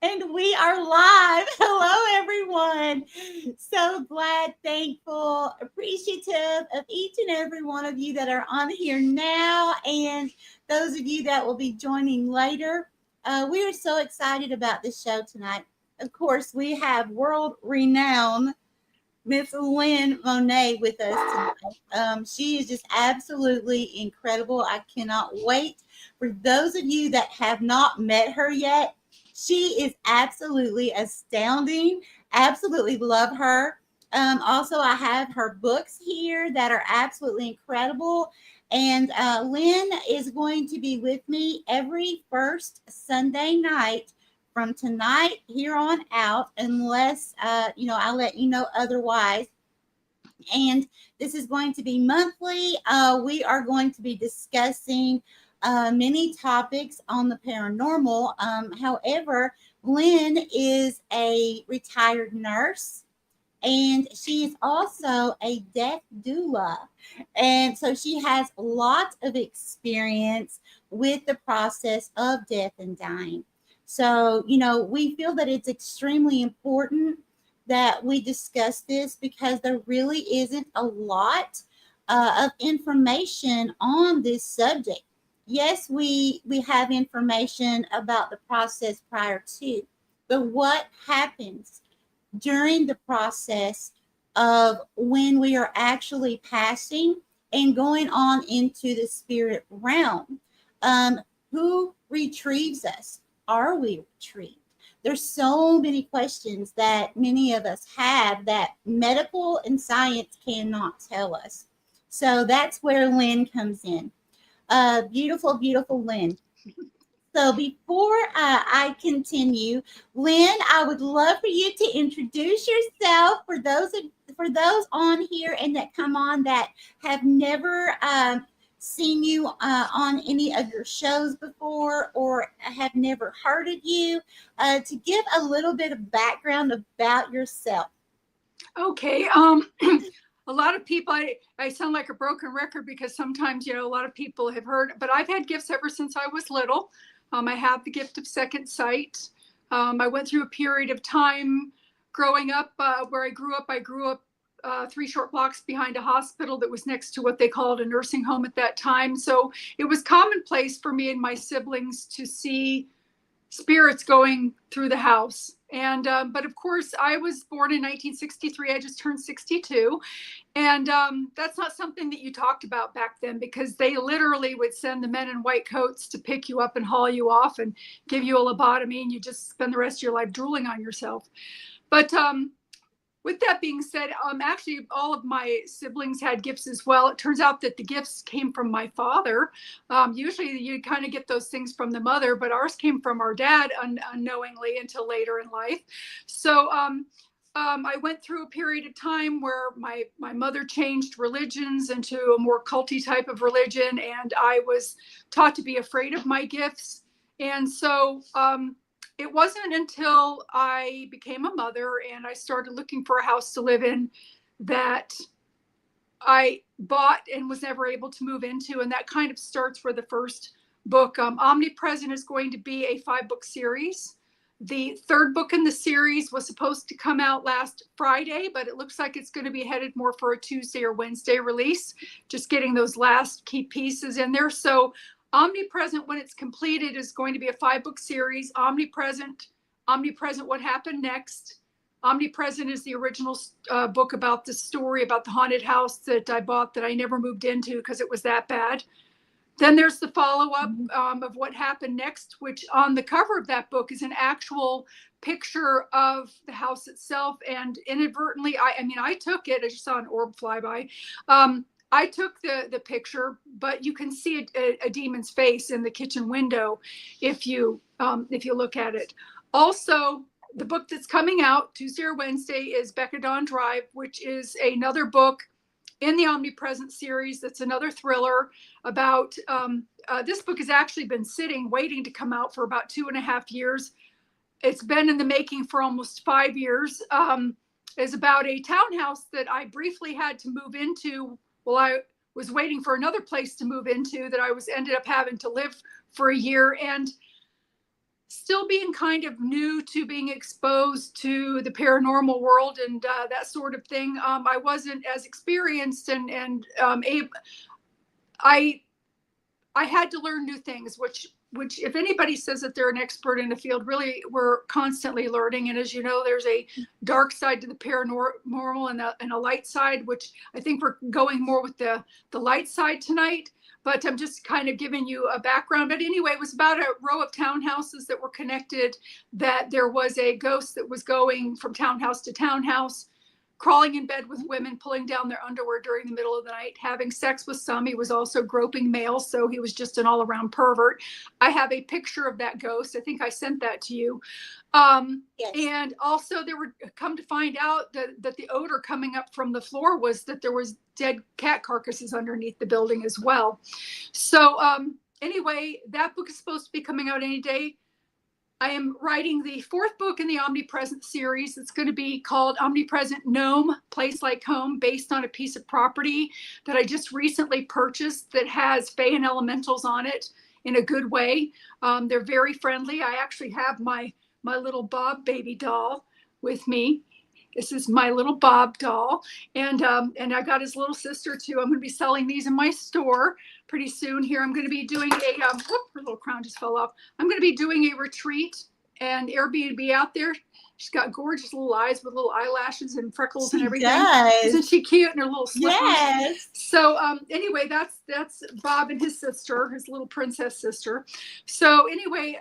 And we are live. Hello, everyone. So glad, thankful, appreciative of each and every one of you that are on here now and those of you that will be joining later. We are so excited about this show tonight. Of course, we have world renowned Miss Lynn Monèt with us tonight. She is just absolutely incredible. I cannot wait. For those of you that have not met her yet, she is absolutely astounding. Absolutely love her. Also, I have her books here that are absolutely incredible. And Lynn is going to be with me every first Sunday night from tonight here on out, unless I'll let you know otherwise. And this is going to be monthly. We are going to be discussing many topics on the paranormal. However, Lynn is a retired nurse, and she is also a death doula. And so she has lots of experience with the process of death and dying. So, we feel that it's extremely important that we discuss this because there really isn't a lot of information on this subject. Yes, we have information about the process prior to, but what happens during the process of when we are actually passing and going on into the spirit realm? Who retrieves us? Are we retrieved? There's so many questions that many of us have that medical and science cannot tell us. So that's where Lynn comes in. Beautiful, beautiful Lynn. So before I continue, Lynn, I would love for you to introduce yourself for those on here and that come on that have never seen you on any of your shows before or have never heard of you, to give a little bit of background about yourself. Okay. A lot of people, I sound like a broken record because sometimes, a lot of people have heard, but I've had gifts ever since I was little. I have the gift of second sight. I went through a period of time growing up where I grew up. 3 short blocks behind a hospital that was next to what they called a nursing home at that time. So it was commonplace for me and my siblings to see spirits going through the house. And but of course, I was born in 1963. I just turned 62. And that's not something that you talked about back then, because they literally would send the men in white coats to pick you up and haul you off and give you a lobotomy, and you just spend the rest of your life drooling on yourself. But with that being said, actually, all of my siblings had gifts as well. It turns out that the gifts came from my father. Usually you kind of get those things from the mother, but ours came from our dad unknowingly until later in life. So I went through a period of time where my mother changed religions into a more culty type of religion, and I was taught to be afraid of my gifts. And so it wasn't until I became a mother and I started looking for a house to live in that I bought and was never able to move into. And that kind of starts where the first book, Omnipresent, is going to be a 5-book series. The 3rd book in the series was supposed to come out last Friday, but it looks like it's going to be headed more for a Tuesday or Wednesday release, just getting those last key pieces in there. So Omnipresent, when it's completed, is going to be a 5-book series. Omnipresent, What Happened Next. Omnipresent is the original book about the story about the haunted house that I bought that I never moved into because it was that bad. Then there's the follow-up of What Happened Next, which on the cover of that book is an actual picture of the house itself. And inadvertently, I took it. I just saw an orb fly by. I took the picture, but you can see a demon's face in the kitchen window if you look at it. Also, the book that's coming out Tuesday or Wednesday is Becca Dawn Drive, which is another book in the Omnipresent series. That's another thriller about, this book has actually been sitting, waiting to come out for about 2.5 years. It's been in the making for almost 5 years. Is about a townhouse that I briefly had to move into while I was waiting for another place to move into that I ended up having to live for a year. And still being kind of new to being exposed to the paranormal world and that sort of thing. I wasn't as experienced and I had to learn new things, which if anybody says that they're an expert in a field, really we're constantly learning. And as you know, there's a dark side to the paranormal and a light side, which I think we're going more with the light side tonight. But I'm just kind of giving you a background. But anyway, it was about a row of townhouses that were connected, that there was a ghost that was going from townhouse to townhouse, crawling in bed with women, pulling down their underwear during the middle of the night, having sex with some. He was also groping males, so he was just an all-around pervert. I have a picture of that ghost. I think I sent that to you. Yes. And also there were, come to find out that the odor coming up from the floor was that there was dead cat carcasses underneath the building as well. So anyway, that book is supposed to be coming out any day. I am writing the 4th book in the Omnipresent series. It's going to be called Omnipresent Gnome Place Like Home, based on a piece of property that I just recently purchased that has fae and elementals on it in a good way. They're very friendly. I actually have my little Bob baby doll with me. This is my little Bob doll. And I got his little sister too. I'm going to be selling these in my store pretty soon here. I'm going to be doing a, her little crown just fell off. I'm going to be doing a retreat and Airbnb out there. She's got gorgeous little eyes with little eyelashes and freckles and everything. Does. Isn't she cute in her little slippers? Yes. So anyway, that's Bob and his sister, his little princess sister. So anyway,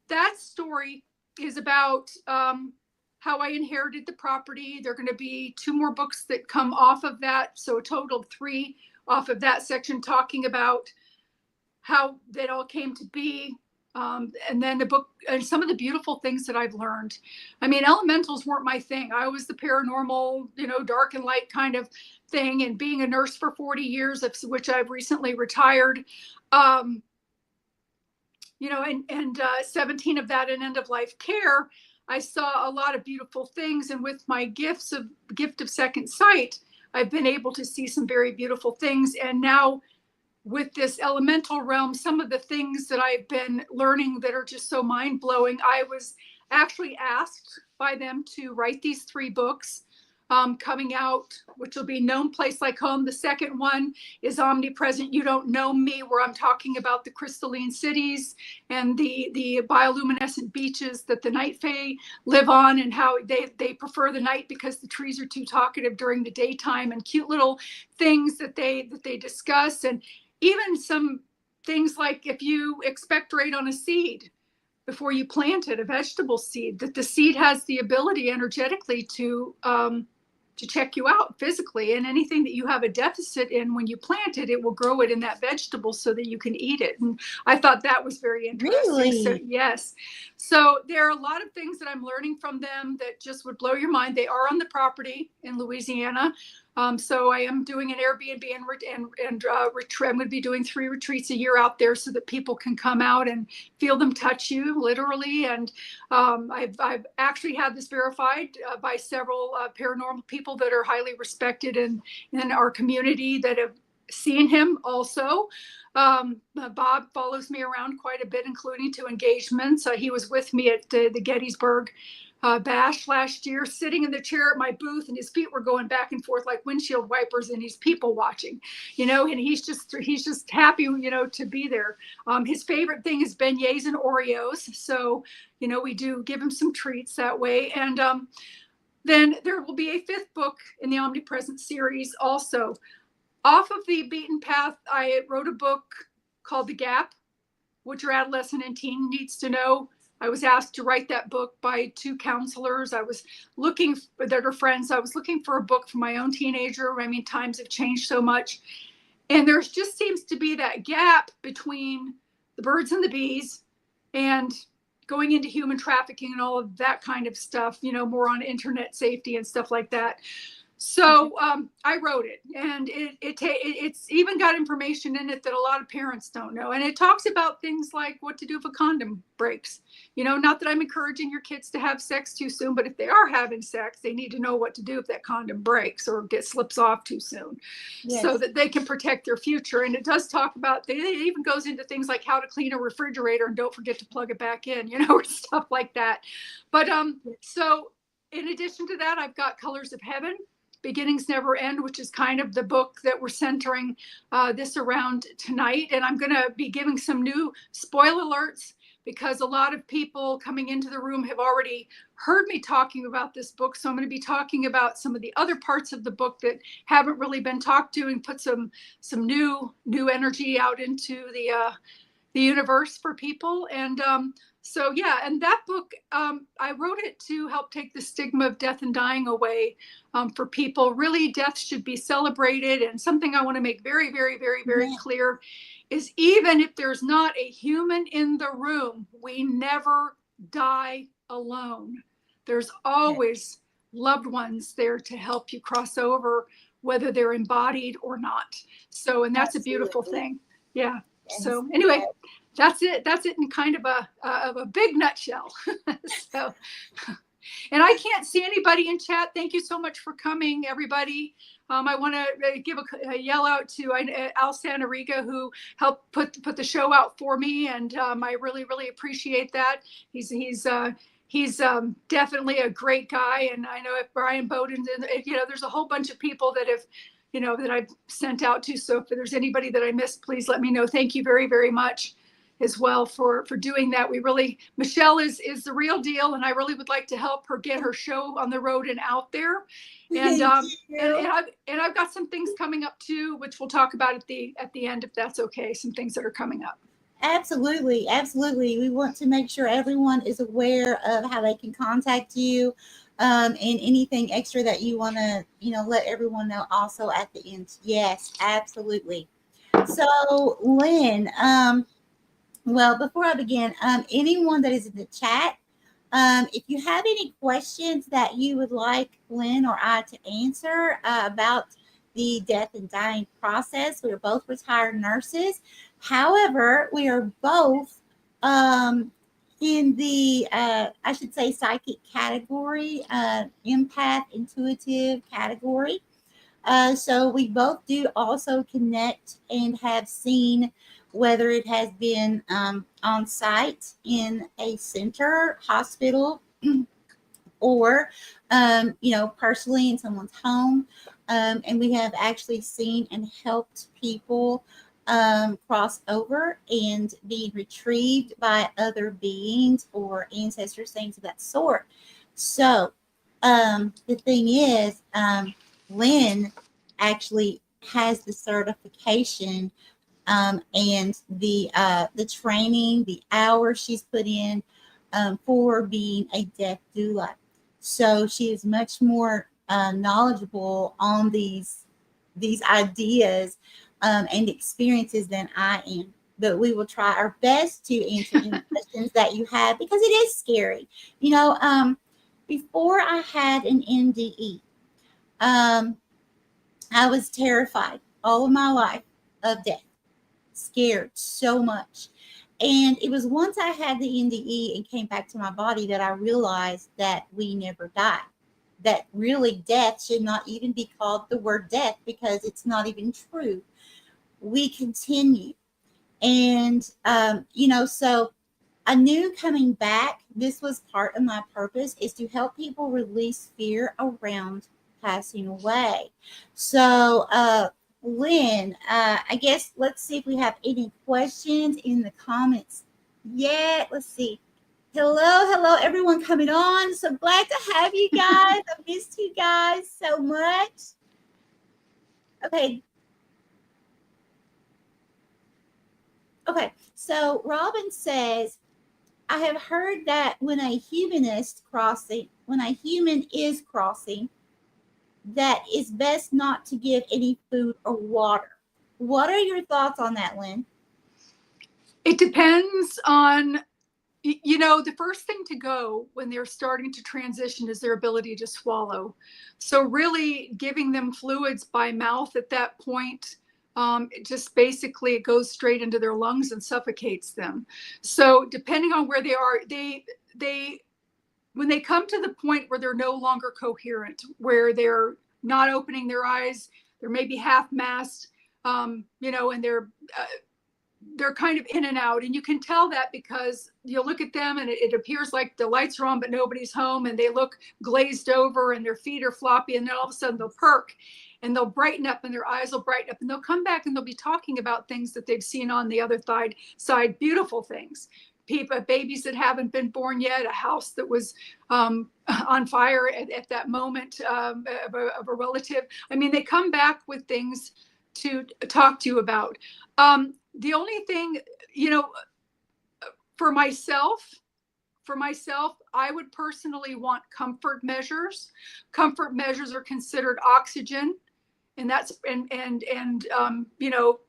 that story is about how I inherited the property. There are going to be 2 more books that come off of that. So a total of 3 off of that section, talking about how that all came to be. And then the book and some of the beautiful things that I've learned. I mean, elementals weren't my thing. I was the paranormal, dark and light kind of thing. And being a nurse for 40 years, of which I've recently retired, and 17 of that in end of life care, I saw a lot of beautiful things. And with my gift of second sight, I've been able to see some very beautiful things. And now with this elemental realm, some of the things that I've been learning that are just so mind blowing, I was actually asked by them to write these 3 books coming out, which will be Gnome Place Like Home. The second one is Omnipresent You Don't Know Me, where I'm talking about the crystalline cities and the bioluminescent beaches that the night fae live on, and how they prefer the night because the trees are too talkative during the daytime, and cute little things that they discuss. And even some things like if you expectorate on a seed before you plant it, a vegetable seed, that the seed has the ability energetically to check you out physically, and anything that you have a deficit in, when you plant it, it will grow it in that vegetable so that you can eat it. And I thought that was very interesting. Really? So, yes. So there are a lot of things that I'm learning from them that just would blow your mind. They are on the property in Louisiana. So I am doing an Airbnb and retreat. I'm going to be doing 3 retreats a year out there so that people can come out and feel them touch you literally. And I've actually had this verified by several paranormal people that are highly respected in our community that have seen him also. Bob follows me around quite a bit, including to engagements. He was with me at the Gettysburg bash last year, sitting in the chair at my booth, and his feet were going back and forth like windshield wipers, and he's people watching, and he's just happy, to be there. His favorite thing is beignets and Oreos. So, we do give him some treats that way. And then there will be a 5th book in the Omnipresent series also. Off of the beaten path, I wrote a book called The Gap, What Your Adolescent and Teen Needs to Know. I was asked to write that book by 2 counselors. I was looking that are friends. I was looking for a book for my own teenager. I mean, times have changed so much. And there just seems to be that gap between the birds and the bees and going into human trafficking and all of that kind of stuff, more on internet safety and stuff like that. So I wrote it, and it's even got information in it that a lot of parents don't know. And it talks about things like what to do if a condom breaks. Not that I'm encouraging your kids to have sex too soon, but if they are having sex, they need to know what to do if that condom breaks or slips off too soon, yes, so that they can protect their future. And it does talk about, it even goes into things like how to clean a refrigerator and don't forget to plug it back in, or stuff like that. But so in addition to that, I've got Colors of Heaven, Beginnings Never End, which is kind of the book that we're centering this around tonight. And I'm going to be giving some new spoiler alerts because a lot of people coming into the room have already heard me talking about this book. So I'm going to be talking about some of the other parts of the book that haven't really been talked to, and put some new energy out into the universe for people. And so, yeah, and that book, I wrote it to help take the stigma of death and dying away for people. Really, death should be celebrated. And something I want to make very, very, very, very clear is, even if there's not a human in the room, we never die alone. There's always loved ones there to help you cross over, whether they're embodied or not. So, and that's a beautiful thing. Yeah. So anyway, that's it in kind of a big nutshell. So, and I can't see anybody in chat. Thank you so much for coming, everybody. I want to give a yell out to Al Santariga, who helped put the show out for me, and I really, really appreciate that. He's definitely a great guy, and I know if Brian Bowden, there's a whole bunch of people that have, that I've sent out to. So if there's anybody that I missed, please let me know. Thank you very, very much as well for doing that. Michelle is the real deal, and I really would like to help her get her show on the road and out there. And I've got some things coming up too, which we'll talk about at the end, if that's okay. Some things that are coming up. Absolutely. We want to make sure everyone is aware of how they can contact you, and anything extra that you want to, let everyone know also at the end. Yes, absolutely. So, Lynn, well, before I begin, anyone that is in the chat, if you have any questions that you would like Lynn or I to answer about the death and dying process, we are both retired nurses. However, we are both in the, I should say, psychic category, empath, intuitive category. So we both do also connect and have seen, whether it has been on site in a center, hospital, or, personally in someone's home. And we have actually seen and helped people cross over and be retrieved by other beings or ancestors, things of that sort. So the thing is, Lynn actually has the certification and the training, the hours she's put in for being a death doula. So she is much more knowledgeable on these ideas and experiences than I am. But we will try our best to answer any questions that you have, because it is scary. Before I had an NDE, I was terrified all of my life of death, scared so much. And it was once I had the NDE and came back to my body that I realized that we never die. That really death should not even be called the word death, because it's not even true. We continue. And, so I knew coming back, this was part of my purpose, is to help people release fear around passing away. So, Lynn, I guess let's see if we have any questions in the comments. Yeah, let's see. Hello, everyone coming on. So glad to have you guys. I missed you guys so much. Okay, so Robin says, I have heard that when a human is crossing, that it's best not to give any food or water. What are your thoughts on that, Lynn? It depends on, the first thing to go when they're starting to transition is their ability to swallow. So really giving them fluids by mouth at that point, it just basically, it goes straight into their lungs and suffocates them. So depending on where they are, when they come to the point where they're no longer coherent, where they're not opening their eyes, they're maybe half masked, and they're kind of in and out. And you can tell that because you look at them and it appears like the lights are on, but nobody's home, and they look glazed over and their feet are floppy, and then all of a sudden they'll perk and they'll brighten up and their eyes will brighten up, and they'll come back and they'll be talking about things that they've seen on the other side, beautiful things. Babies that haven't been born yet, a house that was on fire at that moment of a relative. I mean, they come back with things to talk to you about. The only thing, for myself, I would personally want comfort measures. Comfort measures are considered oxygen, and that's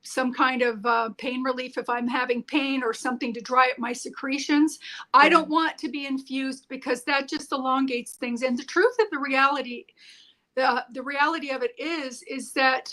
some kind of pain relief if I'm having pain, or something to dry up my secretions. I don't want to be infused because that just elongates things. And the truth of the reality of it is that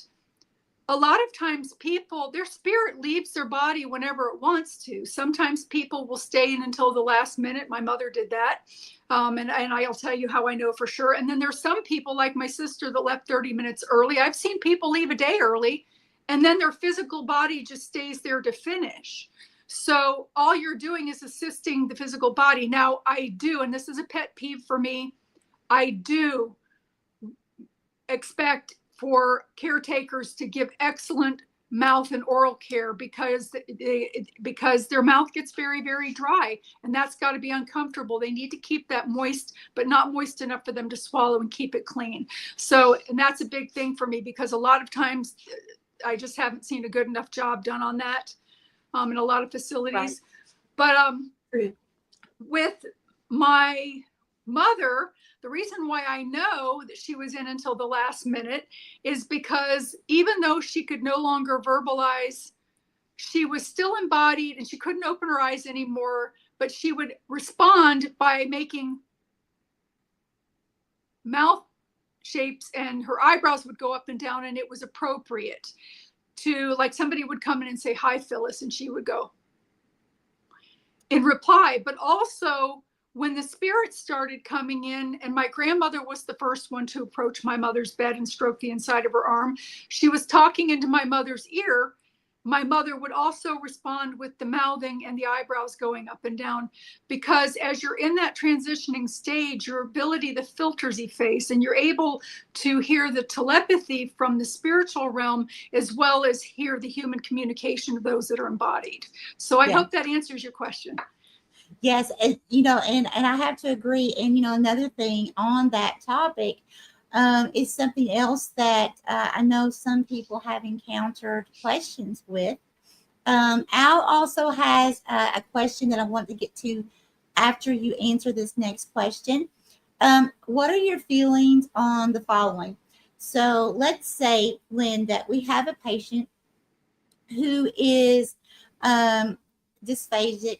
a lot of times people, their spirit leaves their body whenever it wants to. Sometimes people will stay in until the last minute. My mother did that. And I'll tell you how I know for sure. And then there's some people like my sister that left 30 minutes early. I've seen people leave a day early, and then their physical body just stays there to finish. So all you're doing is assisting the physical body. Now I do, and this is a pet peeve for me, I do expect for caretakers to give excellent mouth and oral care because their mouth gets very, very dry, and that's got to be uncomfortable. They need to keep that moist, but not moist enough for them to swallow and keep it clean. So, and that's a big thing for me because a lot of times I just haven't seen a good enough job done on that in a lot of facilities. Right. But with my mother, the reason why I know that she was in until the last minute is because even though she could no longer verbalize, she was still embodied and she couldn't open her eyes anymore, but she would respond by making mouth shapes, and her eyebrows would go up and down, and it was appropriate to, like, somebody would come in and say, "Hi, Phyllis," and she would go in reply. But also, when the spirits started coming in, and my grandmother was the first one to approach my mother's bed and stroke the inside of her arm, she was talking into my mother's ear. My mother would also respond with the mouthing and the eyebrows going up and down, because as you're in that transitioning stage, your ability, the filters efface, and you're able to hear the telepathy from the spiritual realm as well as hear the human communication of those that are embodied. So I hope that answers your question. Yes, and I have to agree. And another thing on that topic is something else that I know some people have encountered questions with. Al also has a question that I want to get to after you answer this next question. What are your feelings on the following? So let's say, Lynn, that we have a patient who is dysphasic,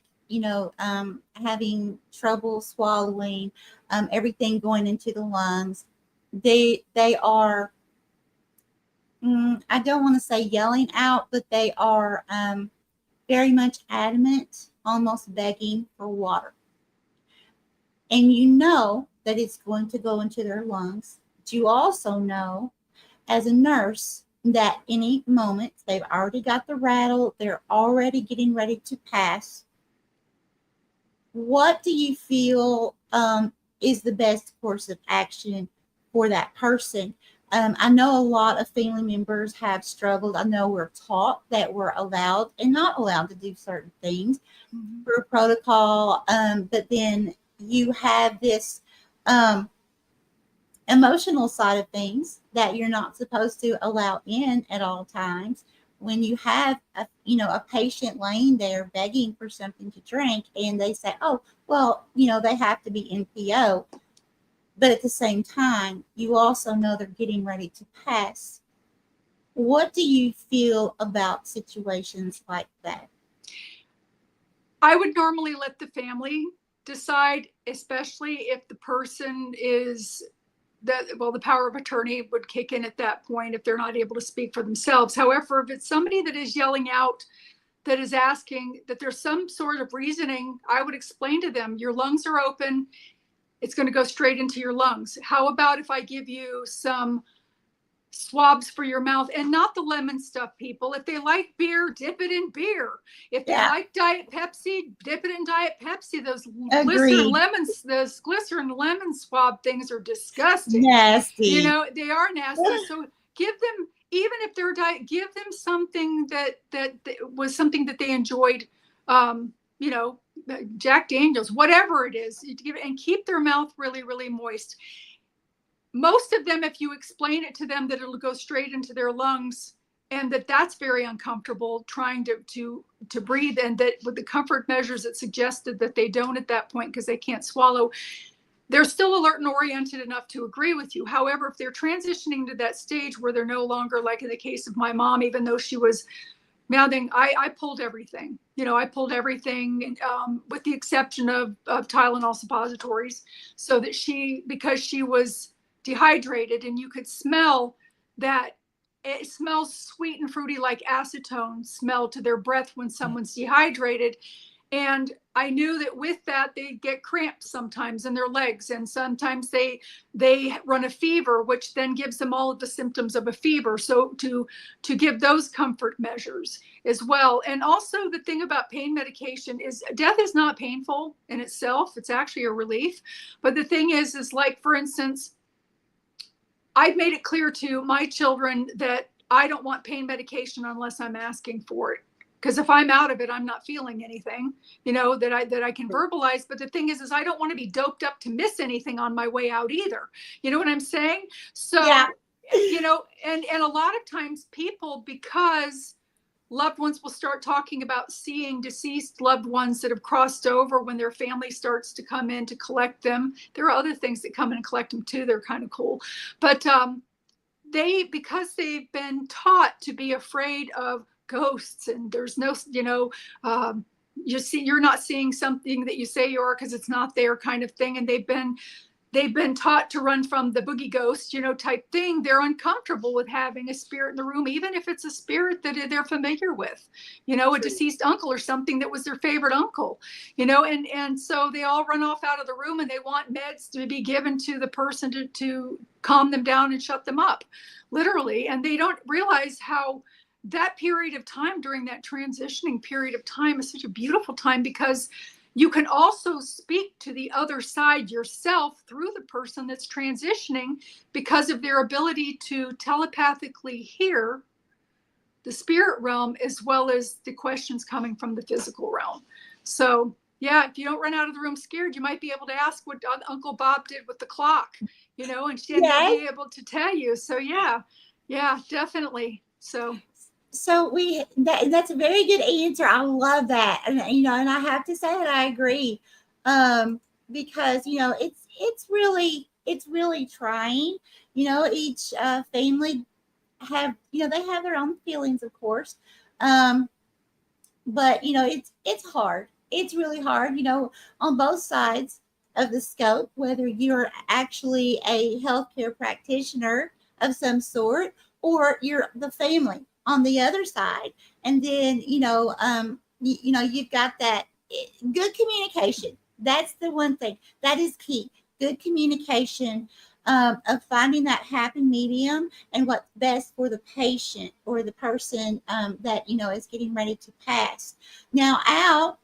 having trouble swallowing, everything going into the lungs. They are, I don't want to say yelling out, but they are very much adamant, almost begging for water. And that it's going to go into their lungs. But you also know, as a nurse, that any moment they've already got the rattle, they're already getting ready to pass. What do you feel is the best course of action for that person? I know a lot of family members have struggled. I know we're taught that we're allowed and not allowed to do certain things through protocol, but then you have this emotional side of things that you're not supposed to allow in at all times. When you have a patient laying there begging for something to drink, and they say, "Oh, well, they have to be NPO," but at the same time, you also know they're getting ready to pass. What do you feel about situations like that? I would normally let the family decide, especially if the person is the power of attorney would kick in at that point if they're not able to speak for themselves. However, if it's somebody that is yelling out, that is asking, that there's some sort of reasoning, I would explain to them, your lungs are open. It's going to go straight into your lungs. How about if I give you some swabs for your mouth, and not the lemon stuff, people. If they like beer, dip it in beer. If they like Diet Pepsi, dip it in Diet Pepsi. Those glycerin lemon swab things are disgusting. Nasty. You know, they are nasty. So give them, even if they're diet, give them something that was something that they enjoyed. You know, Jack Daniels, whatever it is, and keep their mouth really, really moist. Most of them, if you explain it to them that it'll go straight into their lungs, and that's very uncomfortable trying to breathe, and that with the comfort measures it suggested that they don't at that point because they can't swallow, they're still alert and oriented enough to agree with you. However, if they're transitioning to that stage where they're no longer, like in the case of my mom, even though she was mouthing, I pulled everything. You know, I pulled everything with the exception of Tylenol suppositories, so that because she was dehydrated, and you could smell that it smells sweet and fruity like acetone smell to their breath when someone's dehydrated. And I knew that with that, they'd get cramps sometimes in their legs. And sometimes they run a fever, which then gives them all of the symptoms of a fever. So to give those comfort measures as well. And also the thing about pain medication is death is not painful in itself. It's actually a relief. But the thing is like, for instance, I've made it clear to my children that I don't want pain medication unless I'm asking for it. Because if I'm out of it, I'm not feeling anything, you know, that I can verbalize. But the thing is I don't want to be doped up to miss anything on my way out either. You know what I'm saying? So, you know, and a lot of times people, because loved ones will start talking about seeing deceased loved ones that have crossed over when their family starts to come in to collect them. There are other things that come in and collect them too. They're kind of cool. But because they've been taught to be afraid of ghosts, and there's no, you know, you're not seeing something that you say you are because it's not there kind of thing. And they've been taught to run from the boogie ghost, you know, type thing. They're uncomfortable with having a spirit in the room, even if it's a spirit that they're familiar with, you know, a deceased uncle or something that was their favorite uncle, you know, and so they all run off out of the room, and they want meds to be given to the person to calm them down and shut them up, literally. And they don't realize how that period of time, during that transitioning period of time, is such a beautiful time, because you can also speak to the other side yourself through the person that's transitioning, because of their ability to telepathically hear the spirit realm as well as the questions coming from the physical realm. So yeah, if you don't run out of the room scared, you might be able to ask what Uncle Bob did with the clock, you know, and she'll be able to tell you. So yeah, definitely. So that's a very good answer. I love that. And, you know, and I have to say that I agree. Because, you know, it's really trying, you know, each family have, you know, they have their own feelings, of course. But, you know, it's hard. It's really hard, you know, on both sides of the scope, whether you're actually a healthcare practitioner of some sort, or you're the family on the other side. And then, you know, you know, you've got that good communication. That's the one thing that is key. Good communication, of finding that happy medium and what's best for the patient or the person that, you know, is getting ready to pass. Now, Al,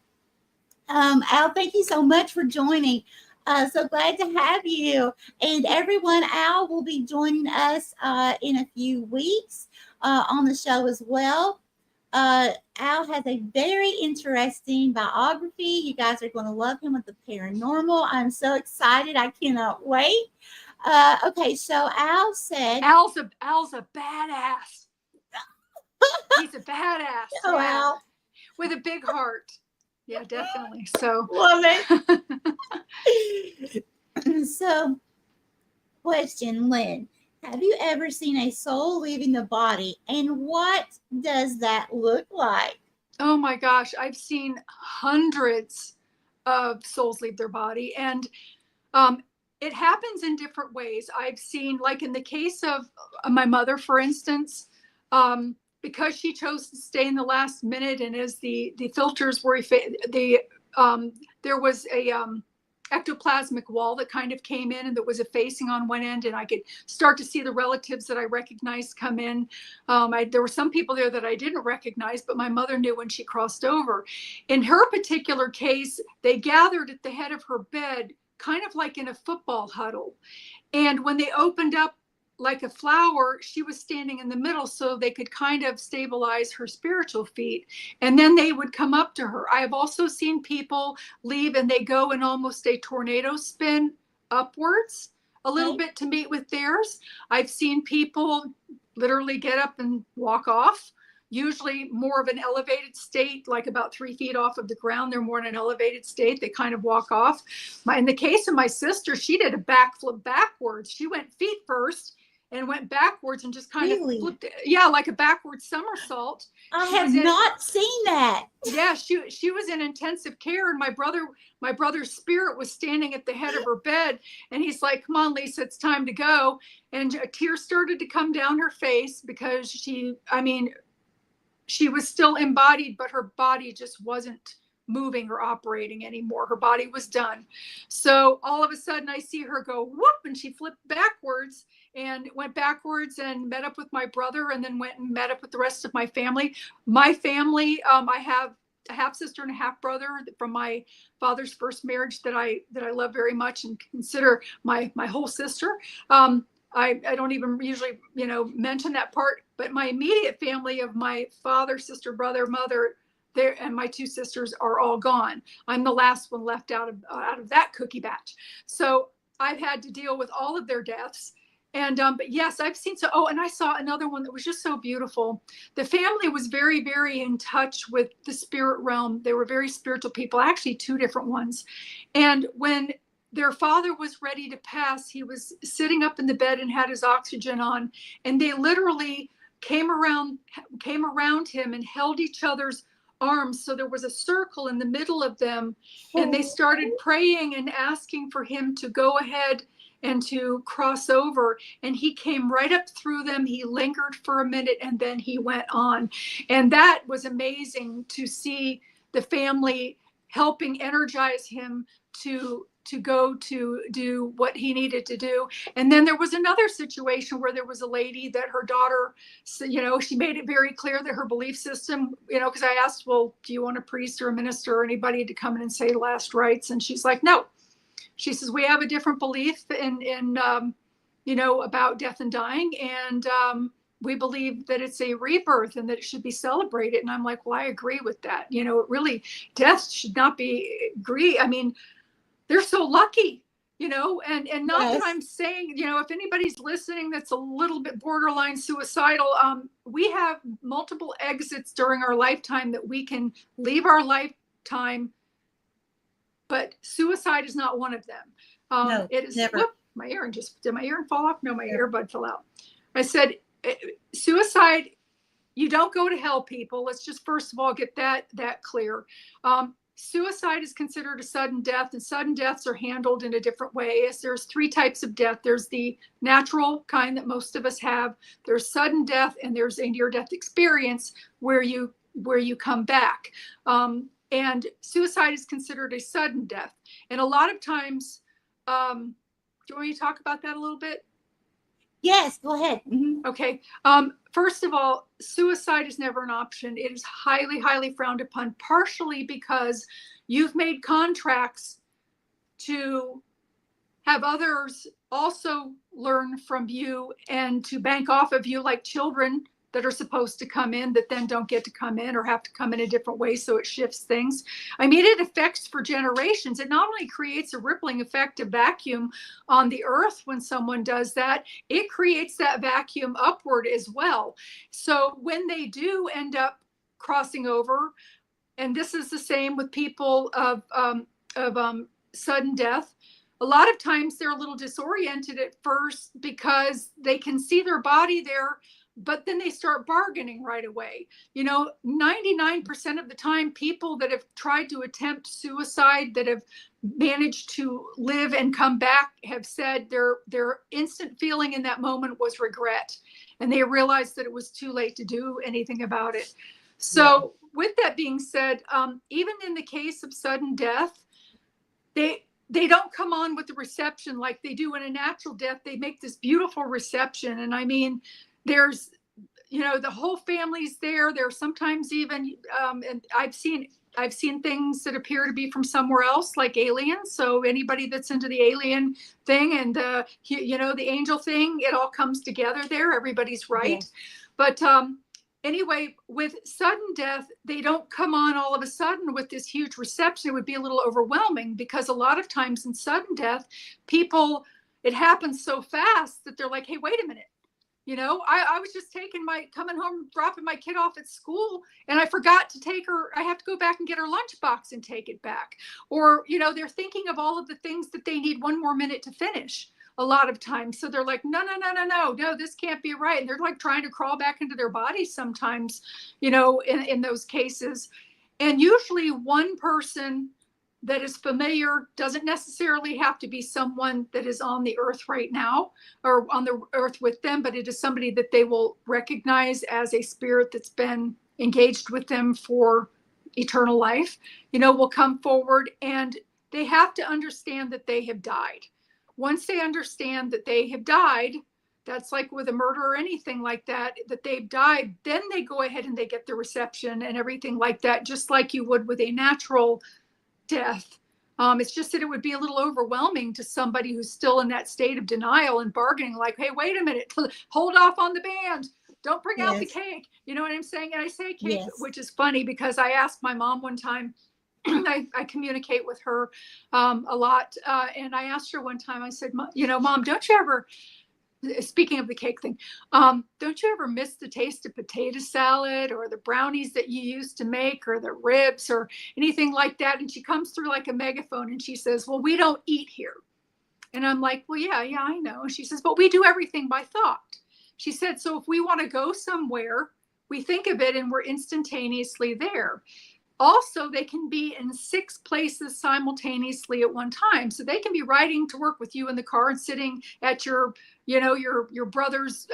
thank you so much for joining. So glad to have you. And everyone, Al will be joining us in a few weeks on the show as well. Al has a very interesting biography. You guys are going to love him with the paranormal. I'm so excited. I cannot wait. Okay, so Al said... Al's a badass. He's a badass. Oh, yeah. Al. With a big heart. Yeah, definitely. So love it. So, question, Lynn. Have you ever seen a soul leaving the body, and what does that look like? Oh my gosh, I've seen hundreds souls leave their body. And it happens in different ways. I've seen, like in the case of my mother, for instance, because she chose to stay in the last minute, and as the filters were, there was a ectoplasmic wall that kind of came in and that was effacing on one end, and I could start to see the relatives that I recognized come in. There were some people there that I didn't recognize, but my mother knew when she crossed over. In her particular case, they gathered at the head of her bed, kind of like in a football huddle. And when they opened up like a flower, she was standing in the middle so they could kind of stabilize her spiritual feet. And then they would come up to her. I have also seen people leave and they go in almost a tornado spin upwards a little bit to meet with theirs. I've seen people literally get up and walk off, usually more of an elevated state, like about 3 feet off of the ground. They're more in an elevated state. They kind of walk off. In the case of my sister, she did a backflip backwards. She went feet first and went backwards and just kind of flipped, like a backward somersault. I have not seen that. Yeah, she was in intensive care, and my brother's spirit was standing at the head of her bed, and he's like, "Come on, Lisa, it's time to go." And a tear started to come down her face because she was still embodied, but her body just wasn't moving or operating anymore. Her body was done. So all of a sudden I see her go whoop, and she flipped backwards and went backwards and met up with my brother, and then went and met up with the rest of my family. My family, I have a half sister and a half brother from my father's first marriage that I love very much and consider my whole sister. I don't even usually, mention that part, but my immediate family of my father, sister, brother, mother, there, and my 2 sisters are all gone. I'm the last one left out of that cookie batch. So I've had to deal with all of their deaths. And, but yes, I've seen and I saw another one that was just so beautiful. The family was very, very in touch with the spirit realm. They were very spiritual people, actually 2 different ones. And when their father was ready to pass, he was sitting up in the bed and had his oxygen on, and they literally came around him and held each other's arms. So there was a circle in the middle of them, and they started praying and asking for him to go ahead and to cross over. And he came right up through them. He lingered for a minute, and then he went on. And that was amazing to see the family helping energize him to go to do what he needed to do. And then there was another situation where there was a lady that her daughter, she made it very clear that her belief system, because I asked, well, do you want a priest or a minister or anybody to come in and say last rites? And she's like, no. She says, we have a different belief in about death and dying. And we believe that it's a rebirth and that it should be celebrated. And I'm like, well, I agree with that. Death should not be grieved. They're so lucky, and not that I'm saying, if anybody's listening that's a little bit borderline suicidal, we have multiple exits during our lifetime that we can leave our lifetime, but suicide is not one of them. No, it is never. Whoop, did my earring fall off? No, my earbud fell out. I said, suicide, you don't go to hell, people. Let's just first of all get that clear. Suicide is considered a sudden death, and sudden deaths are handled in a different way. There's 3 types of death. There's the natural kind that most of us have. There's sudden death, and there's a near-death experience where you come back. And suicide is considered a sudden death. And a lot of times, do you want me to talk about that a little bit? Yes, go ahead. Mm-hmm. Okay. First of all, suicide is never an option. It is highly, highly frowned upon, partially because you've made contracts to have others also learn from you and to bank off of you, like children that are supposed to come in that then don't get to come in or have to come in a different way. So it shifts things. It affects for generations. It not only creates a rippling effect of vacuum on the earth when someone does that, it creates that vacuum upward as well. So when they do end up crossing over, and this is the same with people of sudden death, a lot of times they're a little disoriented at first because they can see their body there, but then they start bargaining right away. 99% of the time, people that have tried to attempt suicide, that have managed to live and come back, have said their instant feeling in that moment was regret. And they realized that it was too late to do anything about it. So with that being said, even in the case of sudden death, they don't come on with the reception like they do in a natural death. They make this beautiful reception. And I mean, there's, the whole family's there. There's sometimes even, and I've seen things that appear to be from somewhere else, like aliens. So anybody that's into the alien thing and, the angel thing, it all comes together there. Everybody's right. Yes. But anyway, with sudden death, they don't come on all of a sudden with this huge reception. It would be a little overwhelming, because a lot of times in sudden death, it happens so fast that they're like, hey, wait a minute. I was just coming home, dropping my kid off at school, and I forgot to take her. I have to go back and get her lunchbox and take it back. Or, they're thinking of all of the things that they need one more minute to finish a lot of times. So they're like, no, this can't be right. And they're like trying to crawl back into their bodies sometimes, in those cases. And usually one person that is familiar doesn't necessarily have to be someone that is on the earth right now or on the earth with them, but it is somebody that they will recognize as a spirit that's been engaged with them for eternal life, will come forward, and they have to understand that they have died. Once they understand that they have died, that's like with a murder or anything like that they've died, then they go ahead and they get the reception and everything like that, just like you would with a natural death. It's just that it would be a little overwhelming to somebody who's still in that state of denial and bargaining, like, hey, wait a minute, hold off on the band. Don't bring out the cake. You know what I'm saying? And I say cake, which is funny because I asked my mom one time, I communicate with her a lot. And I asked her one time, I said, Mom, don't you ever, speaking of the cake thing, don't you ever miss the taste of potato salad or the brownies that you used to make, or the ribs or anything like that? And she comes through like a megaphone and she says, well, we don't eat here. And I'm like, well, yeah, I know. And she says, but we do everything by thought. She said, so if we want to go somewhere, we think of it and we're instantaneously there. Also, they can be in 6 places simultaneously at one time. So they can be riding to work with you in the car and sitting at your brother's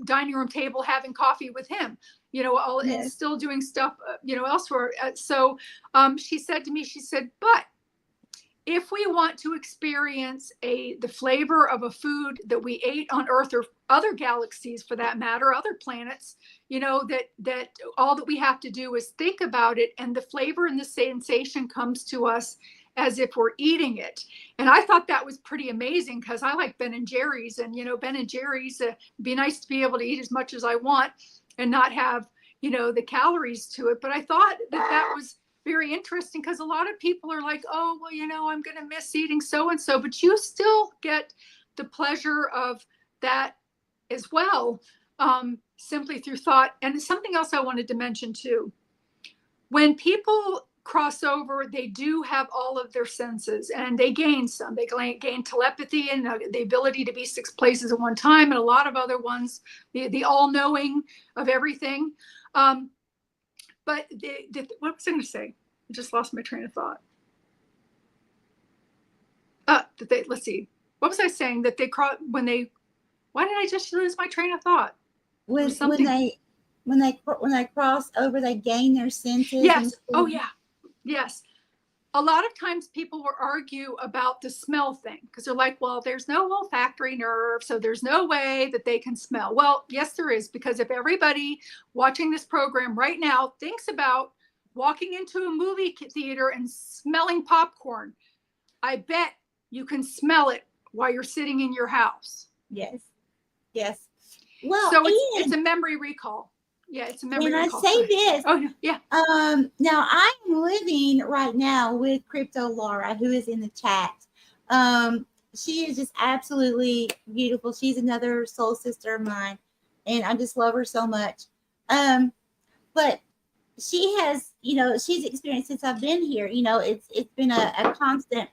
dining room table having coffee with him, and still doing stuff, elsewhere. So she said to me, but if we want to experience the flavor of a food that we ate on Earth, or other galaxies for that matter, other planets, that all that we have to do is think about it, and the flavor and the sensation comes to us as if we're eating it. And I thought that was pretty amazing, because I like Ben and Jerry's, and Ben and Jerry's, it'd be nice to be able to eat as much as I want and not have the calories to it. But I thought that was very interesting, because a lot of people are like, oh, well, I'm going to miss eating so-and-so, but you still get the pleasure of that as well, simply through thought. And something else I wanted to mention too, when people cross over, they do have all of their senses, and they gain some. They gain telepathy and the ability to be 6 places at one time, and a lot of other ones, the all-knowing of everything. But what was I going to say? I just lost my train of thought. Let's see. What was I saying? That why did I just lose my train of thought? When they cross over, they gain their senses. Yes. Oh yeah. Yes. A lot of times people will argue about the smell thing, because they're like, well, there's no olfactory nerve, so there's no way that they can smell. Well, yes, there is, because if everybody watching this program right now thinks about walking into a movie theater and smelling popcorn, I bet you can smell it while you're sitting in your house. Yes. Well, so it's a memory recall. Yeah, it's a memory recall. Can I say this? Oh, yeah. Now, I'm living right now with Crypto Laura, who is in the chat. She is just absolutely beautiful. She's another soul sister of mine, and I just love her so much. But she has, she's experienced since I've been here. It's been a constant.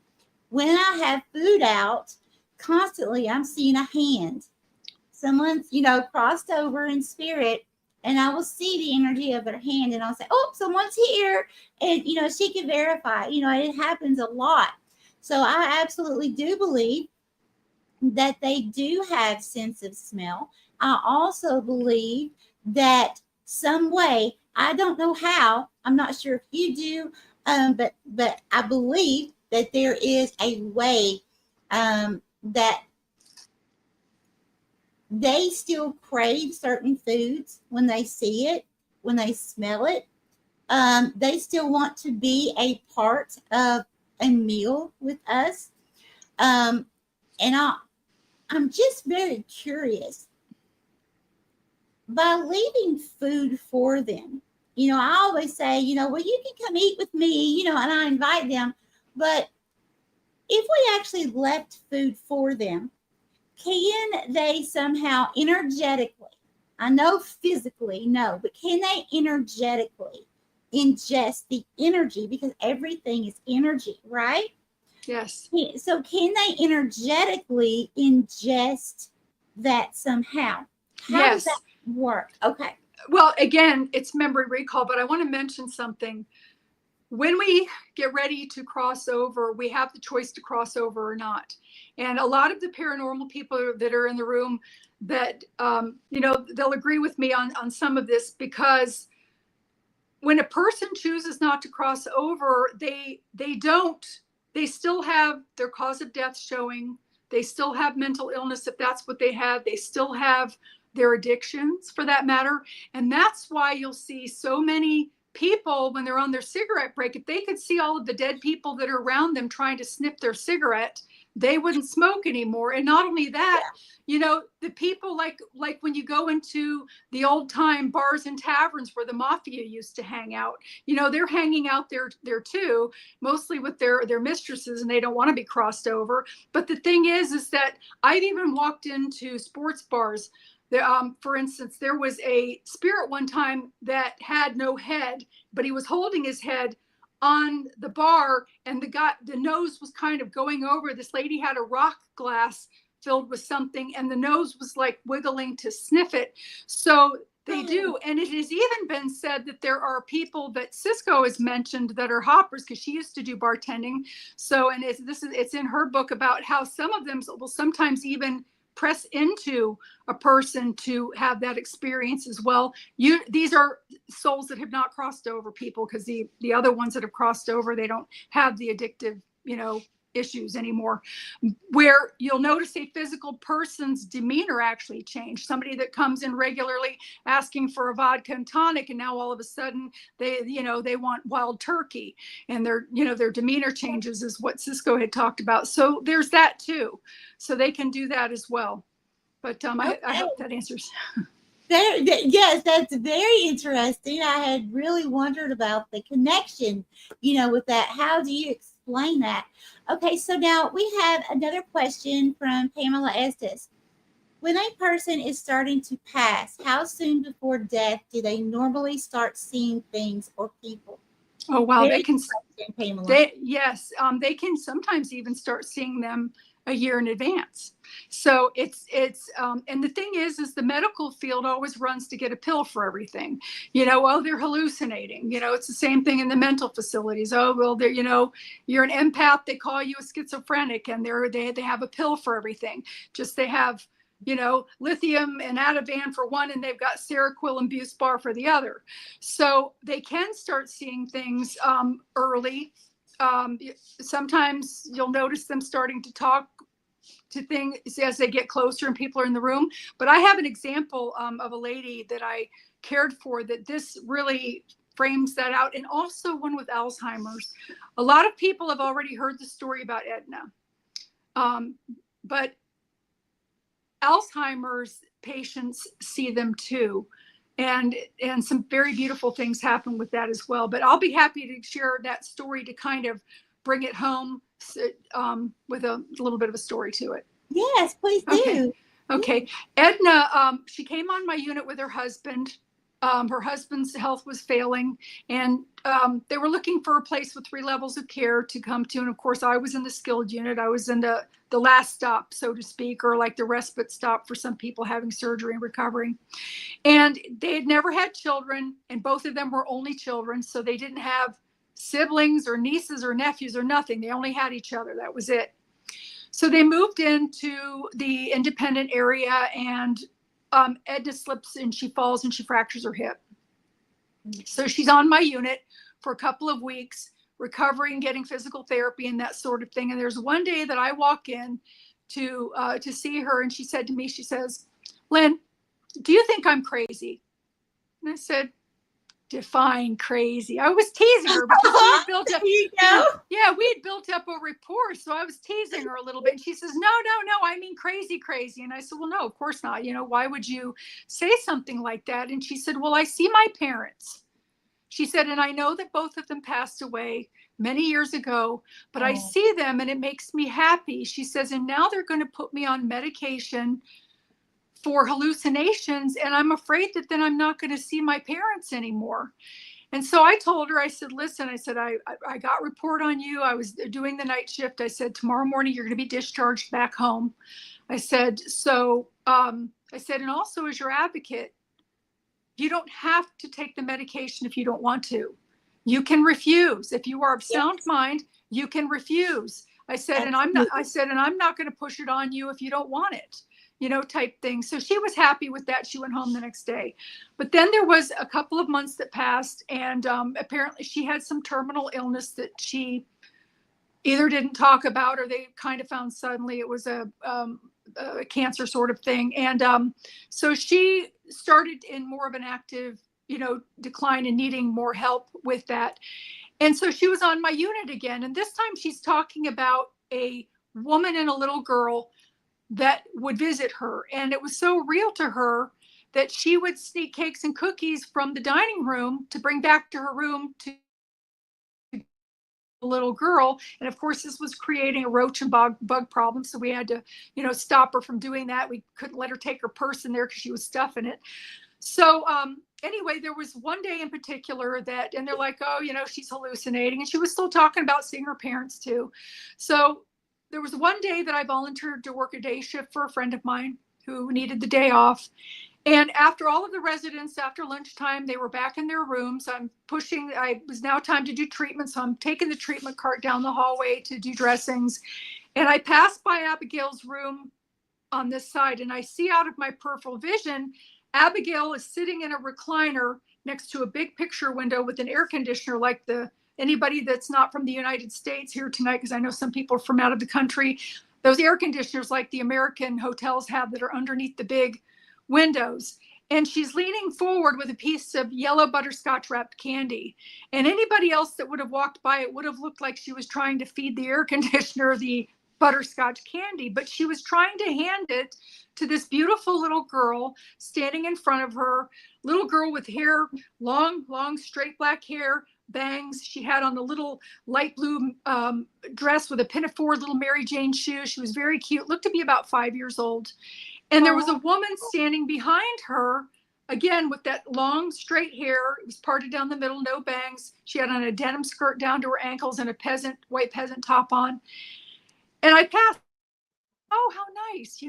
When I have food out, constantly I'm seeing a hand. someone's, crossed over in spirit, and I will see the energy of their hand, and I'll say, oh, someone's here. And, she can verify, it happens a lot. So I absolutely do believe that they do have sense of smell. I also believe that some way, I don't know how, I'm not sure if you do, but I believe that there is a way that they still crave certain foods when they see it, when they smell it. They still want to be a part of a meal with us. And I'm just very curious. By leaving food for them, I always say, well, you can come eat with me, and I invite them. But if we actually left food for them, can they somehow energetically, I know physically, no, but can they energetically ingest the energy? Because everything is energy, right? Yes. So can they energetically ingest that somehow? How does that work? Okay. Well, again, it's memory recall, but I want to mention something. When we get ready to cross over, we have the choice to cross over or not. And a lot of the paranormal people that are in the room that, they'll agree with me on some of this, because when a person chooses not to cross over, they still have their cause of death showing. They still have mental illness if that's what they have. They still have their addictions, for that matter. And that's why you'll see so many people when they're on their cigarette break, if they could see all of the dead people that are around them trying to snip their cigarette, they wouldn't smoke anymore. And not only that, the people like when you go into the old time bars and taverns where the mafia used to hang out, they're hanging out there too, mostly with their mistresses, and they don't want to be crossed over. But the thing is that I've even walked into sports bars. For instance, there was a spirit one time that had no head, but he was holding his head on the bar, and the nose was kind of going over. This lady had a rock glass filled with something, and the nose was like wiggling to sniff it. So they do. And it has even been said that there are people that Cisco has mentioned that are hoppers, because she used to do bartending. So, and it's in her book about how some of them will sometimes even press into a person to have that experience as well. These are souls that have not crossed over, people, because the other ones that have crossed over, they don't have the addictive, issues anymore, where you'll notice a physical person's demeanor actually change. Somebody that comes in regularly asking for a vodka and tonic, and now all of a sudden they want wild turkey, and their demeanor changes, is what Cisco had talked about. So there's that too. So they can do that as well. But I hope that answers. Yes, that's very interesting. I had really wondered about the connection, with that. How do you explain that? Okay, so now we have another question from Pamela Estes. When a person is starting to pass, how soon before death do they normally start seeing things or people? Oh, wow. Very they can, Pamela. They can sometimes even start seeing them a year in advance. So it's and the thing is the medical field always runs to get a pill for everything. They're hallucinating. It's the same thing in the mental facilities. Oh, well, they're, you're an empath, they call you a schizophrenic, and they have a pill for everything. Just they have, lithium and Ativan for one, and they've got Seroquel and Buspar for the other. So they can start seeing things early. Sometimes you'll notice them starting to talk to things as they get closer and people are in the room. But I have an example of a lady that I cared for that this really frames that out, and also one with Alzheimer's. A lot of people have already heard the story about Edna, but Alzheimer's patients see them too. And some very beautiful things happen with that as well. But I'll be happy to share that story to kind of bring it home with a little bit of a story to it. Yes, please do. Okay. Edna, she came on my unit with her husband. Her husband's health was failing, and they were looking for a place with 3 levels of care to come to. And of course, I was in the skilled unit. I was in the last stop, so to speak, or like the respite stop for some people having surgery and recovering. And they had never had children, and both of them were only children, so they didn't have siblings or nieces or nephews or nothing. They only had each other. That was it. So they moved into the independent area, and Edna slips and she falls and she fractures her hip. So she's on my unit for a couple of weeks, recovering, getting physical therapy and that sort of thing. And there's one day that I walk in to see her, and she said to me, she says, "Lynn, do you think I'm crazy?" And I said, "Define crazy." I was teasing her because we had built up, we had built up a rapport. So I was teasing her a little bit. And she says, no, I mean crazy. And I said, well, no, of course not. Why would you say something like that? And she said, well, I see my parents. She said, and I know that both of them passed away many years ago, but I see them and it makes me happy. She says, and now they're going to put me on medication for hallucinations, and I'm afraid that then I'm not going to see my parents anymore. And so I told her, I said, listen, I said, I got report on you. I was doing the night shift. I said, tomorrow morning, you're going to be discharged back home. I said, so I said, and also as your advocate, you don't have to take the medication if you don't want to. You can refuse. If you are of sound mind, you can refuse. I said, and I'm not going to push it on you if you don't want it, type thing. So she was happy with that. She went home the next day. But then there was a couple of months that passed, and apparently she had some terminal illness that she either didn't talk about, or they kind of found suddenly it was a cancer sort of thing. And so she started in more of an active, decline and needing more help with that. And so she was on my unit again. And this time she's talking about a woman and a little girl that would visit her. And it was so real to her that she would sneak cakes and cookies from the dining room to bring back to her room to the little girl. And of course, this was creating a roach and bug problem. So we had to, stop her from doing that. We couldn't let her take her purse in there because she was stuffing it. So anyway, there was one day in particular that, and they're like, oh, she's hallucinating. And she was still talking about seeing her parents too. So there was one day that I volunteered to work a day shift for a friend of mine who needed the day off. And after all of the residents, after lunchtime, they were back in their rooms. It was now time to do treatment. So I'm taking the treatment cart down the hallway to do dressings. And I passed by Abigail's room on this side, and I see out of my peripheral vision, Abigail is sitting in a recliner next to a big picture window with an air conditioner, like anybody that's not from the United States here tonight, because I know some people are from out of the country, those air conditioners like the American hotels have that are underneath the big windows. And she's leaning forward with a piece of yellow butterscotch wrapped candy. And anybody else that would have walked by it would have looked like she was trying to feed the air conditioner the butterscotch candy, but she was trying to hand it to this beautiful little girl standing in front of her, little girl with hair, long, straight black hair, bangs. She had on the little light blue dress with a pinafore, little Mary Jane shoes. She was very cute, looked to be about 5 years old. And there was a woman standing behind her, again, with that long, straight hair. It was parted down the middle, no bangs. She had on a denim skirt down to her ankles and a white peasant top on. And I passed, oh, how nice.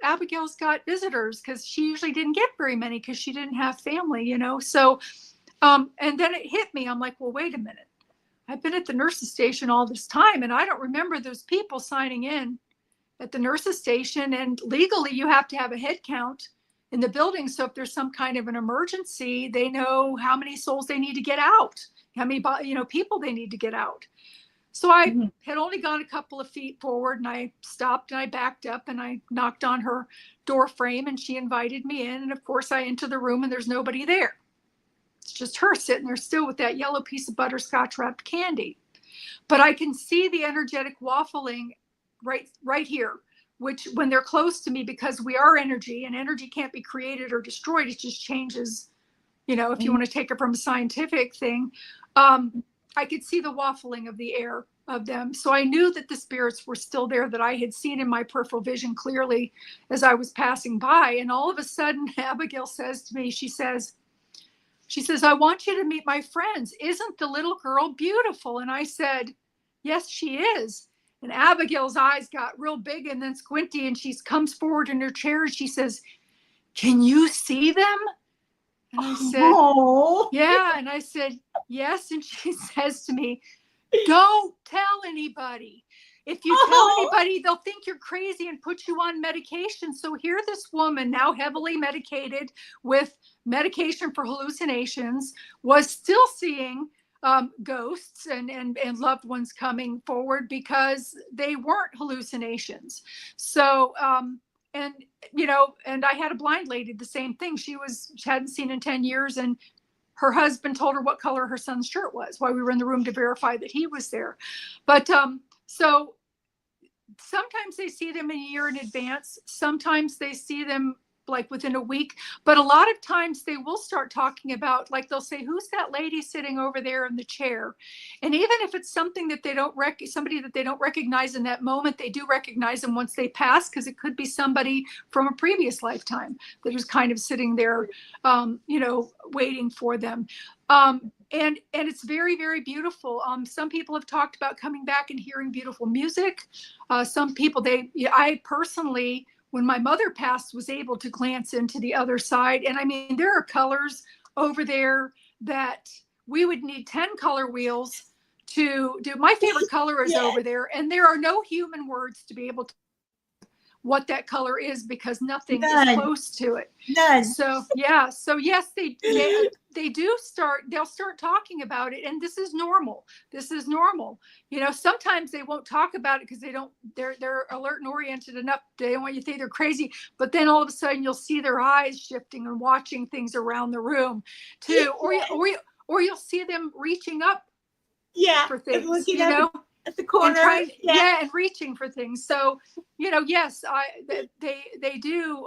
Abigail's got visitors, because she usually didn't get very many because she didn't have family, So, and then it hit me. I'm like, well, wait a minute. I've been at the nurse's station all this time, and I don't remember those people signing in at the nurse's station. And legally, you have to have a head count in the building. So if there's some kind of an emergency, they know how many souls they need to get out, how many, people they need to get out. So I had only gone a couple of feet forward, and I stopped and I backed up and I knocked on her door frame, and she invited me in. And of course I enter the room and there's nobody there. It's just her sitting there still with that yellow piece of butterscotch wrapped candy. But I can see the energetic waffling right here, which when they're close to me, because we are energy and energy can't be created or destroyed. It just changes, if you want to take it from a scientific thing. I could see the waffling of the air of them. So I knew that the spirits were still there, that I had seen in my peripheral vision clearly as I was passing by. And all of a sudden, Abigail says to me, she says, She says, I want you to meet my friends. Isn't the little girl beautiful? And I said, yes, she is. And Abigail's eyes got real big and then squinty, and she comes forward in her chair and she says, can you see them? And I said, yeah. And I said, yes. And she says to me, don't tell anybody. If you tell anybody, they'll think you're crazy and put you on medication. So here this woman, now heavily medicated with medication for hallucinations, was still seeing ghosts and loved ones coming forward because they weren't hallucinations. So, and, you know, and I had a blind lady, the same thing. She hadn't seen in 10 years, and her husband told her what color her son's shirt was while we were in the room to verify that he was there. But so sometimes they see them a year in advance. Sometimes they see them like within a week. But a lot of times they will start talking about, like they'll say, who's that lady sitting over there in the chair? And even if it's something that they don't somebody that they don't recognize in that moment, they do recognize them once they pass, because it could be somebody from a previous lifetime that was kind of sitting there, you know, waiting for them. And it's very, very beautiful. Some people have talked about coming back and hearing beautiful music. Some people, I personally, when my mother passed, was able to glance into the other side. And I mean, there are colors over there that we would need 10 color wheels to do. My favorite color is over there. And there are no human words to be able to what that color is, because nothing is close to it. None. So yeah. So yes, they do start, they'll start talking about it. And this is normal. This is normal. You know, sometimes they won't talk about it because they're alert and oriented enough. They don't want you to think they're crazy. But then all of a sudden you'll see their eyes shifting and watching things around the room too. Or you'll see them reaching up for things, looking you know, at the corner, and reaching for things. So, you know, yes, they do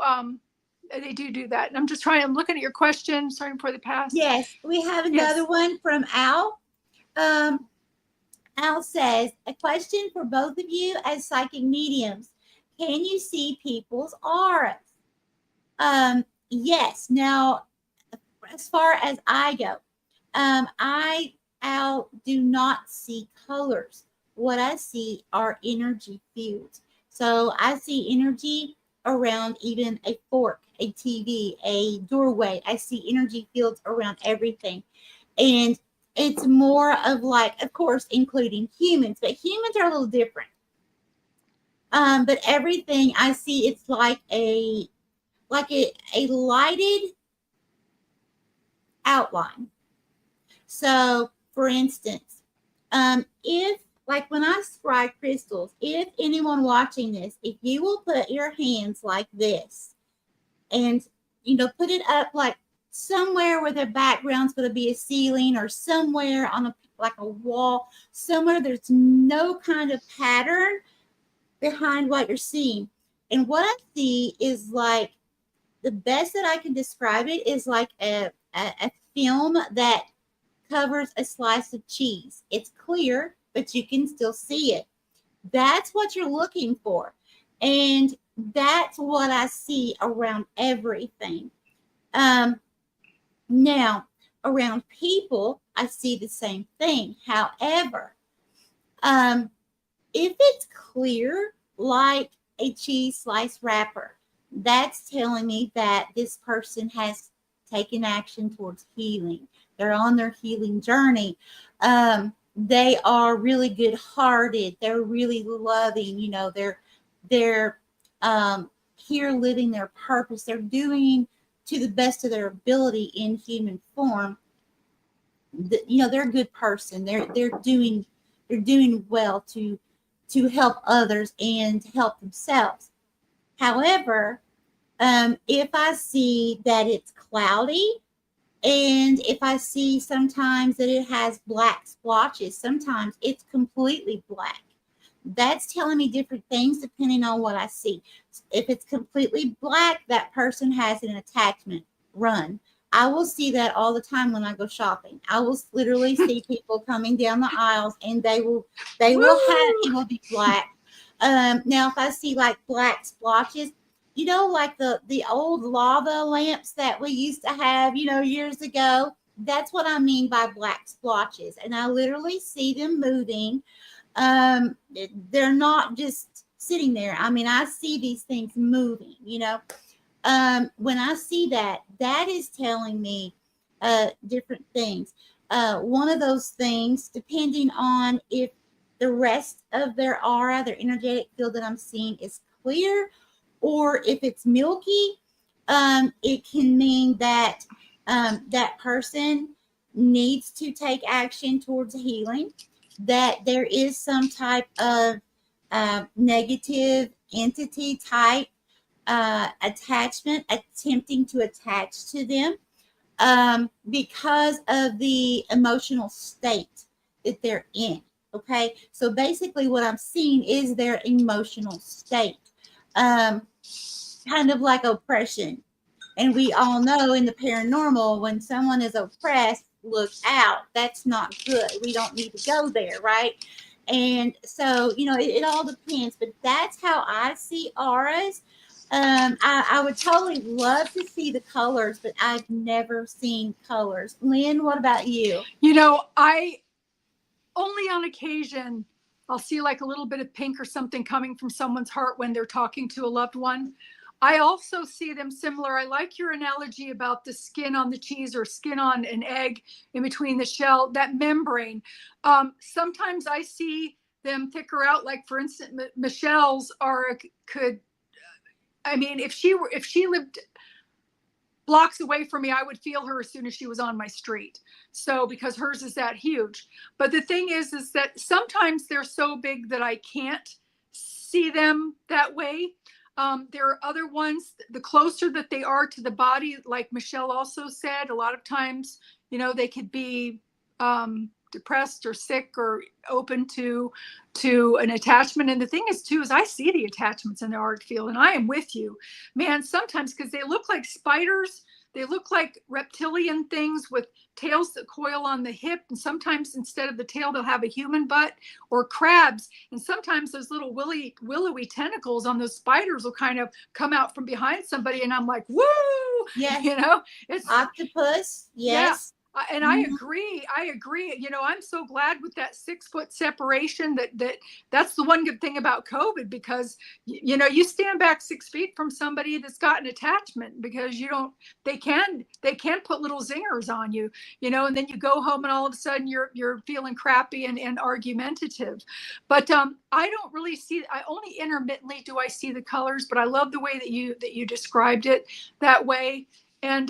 that. And I'm looking at your question, starting for the past. Yes, we have another one from Al. Al says, a question for both of you as psychic mediums. Can you see people's auras? Yes. Now, as far as I go, Al, do not see colors. What I see are energy fields. So I see energy around even a fork, a TV, a doorway. I see energy fields around everything. And it's more of like, of course, including humans, but humans are a little different. But everything I see, it's like a lighted outline. So, for instance, if, like when I scry crystals, if anyone watching this, if you will put your hands like this and, you know, put it up like somewhere where the background's going to be a ceiling, or somewhere on a wall, somewhere there's no kind of pattern behind what you're seeing. And what I see is like, the best that I can describe it is like a film that covers a slice of cheese. It's clear, but you can still see it. That's what you're looking for. And that's what I see around everything. Now, around people, I see the same thing. However, if it's clear, like a cheese slice wrapper, that's telling me that this person has taken action towards healing. They're on their healing journey. They are really good-hearted. They're really loving. You know, they're here living their purpose. They're doing to the best of their ability in human form. You know, they're a good person. They're doing well to help others and help themselves. However, if I see that it's cloudy, and if I see sometimes that it has black splotches, sometimes it's completely black, that's telling me different things depending on what I see. If it's completely black, that person has an attachment. Run. I will see that all the time when I go shopping. I will literally see people coming down the aisles, and they will have, it will be black. Now, if I see like black splotches, you know, like the old lava lamps that we used to have, you know, years ago, that's what I mean by black splotches. And I literally see them moving. They're not just sitting there. I mean, I see these things moving, you know. When I see that, that is telling me different things. One of those things, depending on if the rest of their aura, their energetic field that I'm seeing is clear, or if it's milky, it can mean that that person needs to take action towards healing, that there is some type of negative entity type attachment attempting to attach to them because of the emotional state that they're in. Okay, so basically, what I'm seeing is their emotional state, kind of like oppression. And we all know in the paranormal, when someone is oppressed, look out. That's not good. We don't need to go there, right? And so, you know, it all depends. But that's how I see auras. I would totally love to see the colors, but I've never seen colors. Lynn, what about you? You know, I only on occasion I'll see like a little bit of pink or something coming from someone's heart when they're talking to a loved one. I also see them similar. I like your analogy about the skin on the cheese or skin on an egg in between the shell, that membrane. Sometimes I see them thicker out. Like for instance, Michelle's aura could, I mean, if she lived blocks away from me, I would feel her as soon as she was on my street. So because hers is that huge. But the thing is that sometimes they're so big that I can't see them that way. There are other ones, the closer that they are to the body, like Michelle also said, a lot of times, you know, they could be depressed or sick or open to an attachment. And the thing is too, is I see the attachments in the art field, and I am with you, man, sometimes, because they look like spiders. They look like reptilian things with tails that coil on the hip. And sometimes instead of the tail, they'll have a human butt, or crabs. And sometimes those little willowy tentacles on those spiders will kind of come out from behind somebody. And I'm like, woo, Yes. you know, it's Octopus. Yes. Yeah. And I agree. You know, I'm so glad with that 6 foot separation that's the one good thing about COVID, because, you know, you stand back 6 feet from somebody that's got an attachment, because they can put little zingers on you, you know, and then you go home and all of a sudden you're feeling crappy and argumentative. But I don't really I only intermittently do I see the colors, but I love the way that you described it that way. And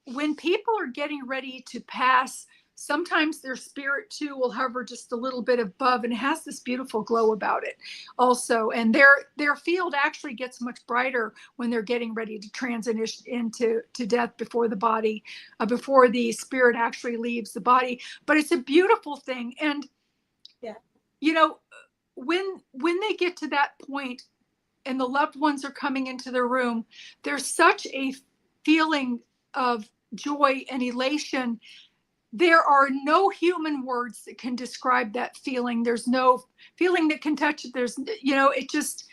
when people are getting ready to pass, sometimes their spirit too will hover just a little bit above, and it has this beautiful glow about it also. And their field actually gets much brighter when they're getting ready to transition into death before the body, before the spirit actually leaves the body. But it's a beautiful thing. And yeah, you know, when they get to that point and the loved ones are coming into the room, there's such a feeling of joy and elation. There are no human words that can describe that feeling. There's no feeling that can touch it. There's, you know, it just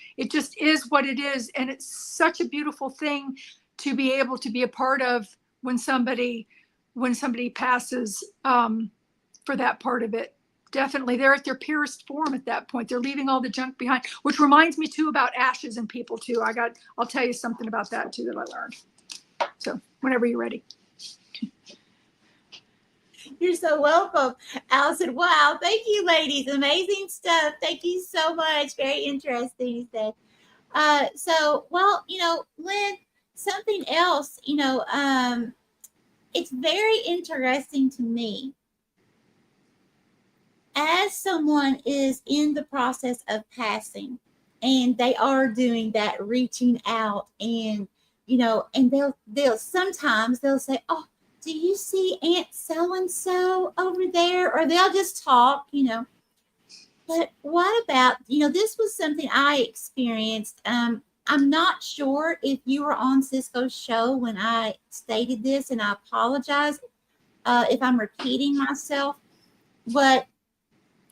is what it is. And it's such a beautiful thing to be able to be a part of when somebody passes, for that part of it. Definitely, they're at their purest form at that point. They're leaving all the junk behind, which reminds me too about ashes and people too. I'll tell you something about that too that I learned. So whenever you're ready. You're so welcome, Allison. Wow, thank you, ladies. Amazing stuff. Thank you so much. Very interesting, you said. So, well, you know, Lynn, something else, you know, it's very interesting to me, as someone is in the process of passing and they are doing that reaching out, and you know, and they'll sometimes they'll say, oh, do you see Aunt so and so over there? Or they'll just talk, you know. But what about, you know, this was something I experienced. I'm not sure if you were on Cisco's show when I stated this, and I apologize if I'm repeating myself. But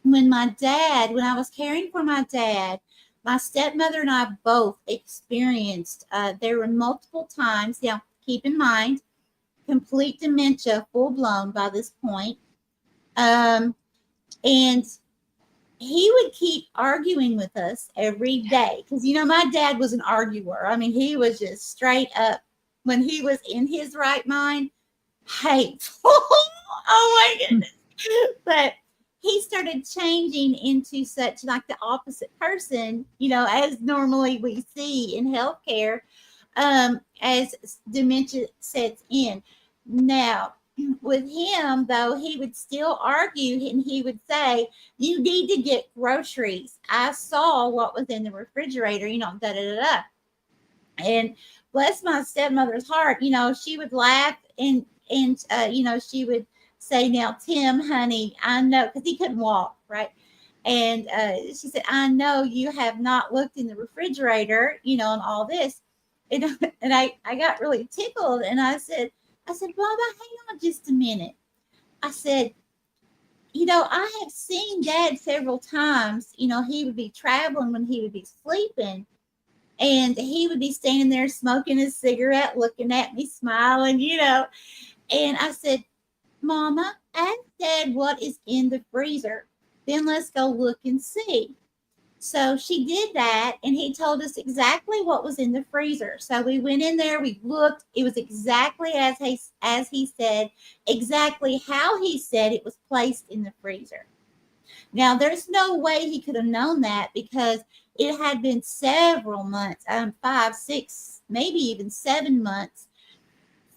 when I was caring for my dad, my stepmother and I both experienced, there were multiple times. Now, keep in mind, complete dementia, full blown by this point. And he would keep arguing with us every day because, you know, my dad was an arguer. I mean, he was just straight up, when he was in his right mind, hateful. Oh my goodness. But he started changing into such like the opposite person, you know, as normally we see in healthcare, as dementia sets in. Now, with him, though, he would still argue and he would say, you need to get groceries. I saw what was in the refrigerator, you know, da da da da. And bless my stepmother's heart, you know, she would laugh and you know, she would say, now, Tim, honey, I know, because he couldn't walk, right? And she said, I know you have not looked in the refrigerator, you know, and all this. And, and I got really tickled. And I said, Baba, hang on just a minute. I said, you know, I have seen Dad several times. You know, he would be traveling when he would be sleeping. And he would be standing there smoking his cigarette, looking at me, smiling, you know. And I said, Mama, ask Dad what is in the freezer. Then let's go look and see. So she did that, and he told us exactly what was in the freezer. So we went in there, we looked. It was exactly as he said, exactly how he said it was placed in the freezer. Now, there's no way he could have known that because it had been several months, 5, 6, maybe even 7 months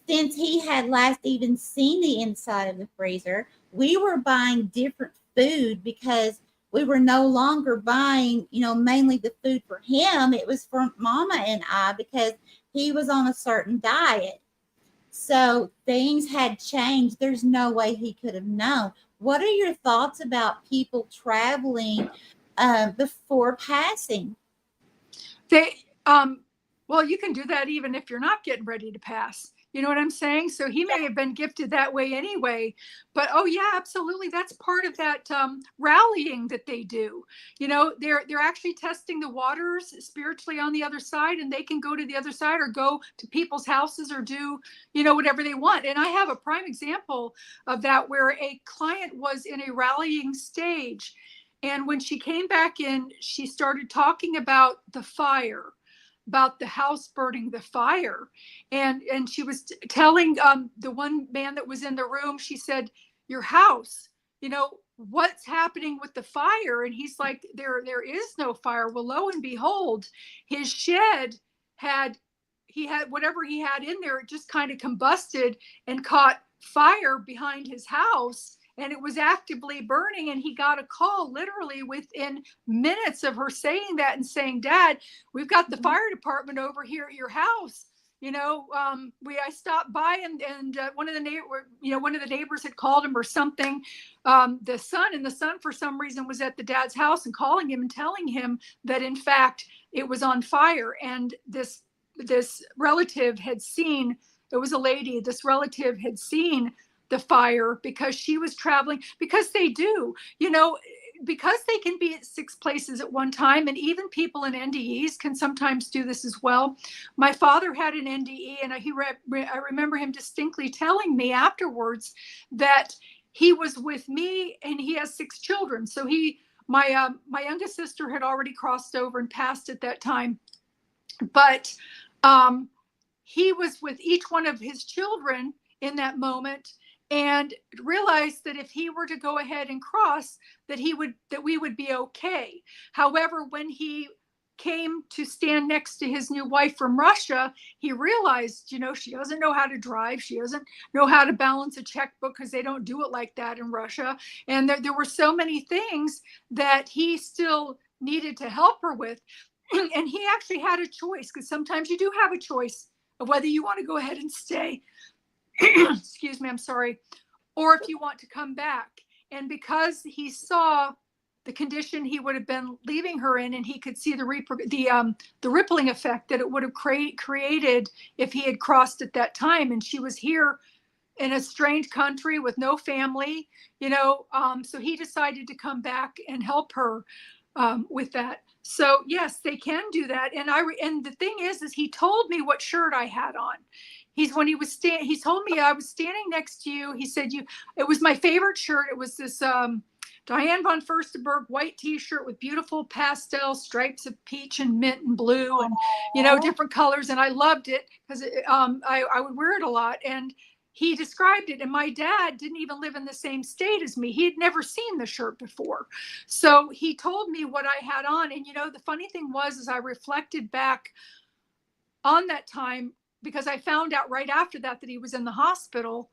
since he had last even seen the inside of the freezer. We were buying different food because we were no longer buying, you know, mainly the food for him. It was for Mama and I because he was on a certain diet. So things had changed. There's no way he could have known. What are your thoughts about people traveling before passing? They, well, you can do that even if you're not getting ready to pass. You know what I'm saying? So he may have been gifted that way anyway. But oh yeah, absolutely, that's part of that rallying that they do. You know, they're actually testing the waters spiritually on the other side, and they can go to the other side or go to people's houses or do, you know, whatever they want. And I have a prime example of that where a client was in a rallying stage. And when she came back in, she started talking about the fire, about the house burning, the fire. And she was telling the one man that was in the room, she said, your house, you know, what's happening with the fire? And he's like, there is no fire. Well, lo and behold, his shed had whatever he had in there, it just kind of combusted and caught fire behind his house. And it was actively burning, and he got a call literally within minutes of her saying that and saying, Dad, we've got the fire department over here at your house. You know, I stopped by and one of the neighbors had called him or something. The son for some reason was at the dad's house and calling him and telling him that in fact it was on fire. And this relative had seen, it was a lady, this relative had seen the fire because she was traveling, because they do, you know, because they can be at 6 places at one time. And even people in NDEs can sometimes do this as well. My father had an NDE, and I remember him distinctly telling me afterwards that he was with me, and he has 6 children. So my youngest sister had already crossed over and passed at that time. But he was with each one of his children in that moment, and realized that if he were to go ahead and cross, that we would be okay. However, when he came to stand next to his new wife from Russia, he realized, you know, she doesn't know how to drive. She doesn't know how to balance a checkbook because they don't do it like that in Russia. And there were so many things that he still needed to help her with. And he actually had a choice, because sometimes you do have a choice of whether you want to go ahead and stay. Excuse me, I'm sorry. Or if you want to come back. And because he saw the condition he would have been leaving her in, and he could see the rippling effect that it would have created if he had crossed at that time. And she was here in a strange country with no family, you know, so he decided to come back and help her with that. So yes, they can do that. And the thing is he told me what shirt I had on. He told me I was standing next to you. He said it was my favorite shirt. It was this Diane von Furstenberg white t-shirt with beautiful pastel stripes of peach and mint and blue and, different colors. And I loved it because I would wear it a lot. And he described it. And my dad didn't even live in the same state as me. He had never seen the shirt before. So he told me what I had on. And, the funny thing was, as I reflected back on that time, because I found out right after that he was in the hospital,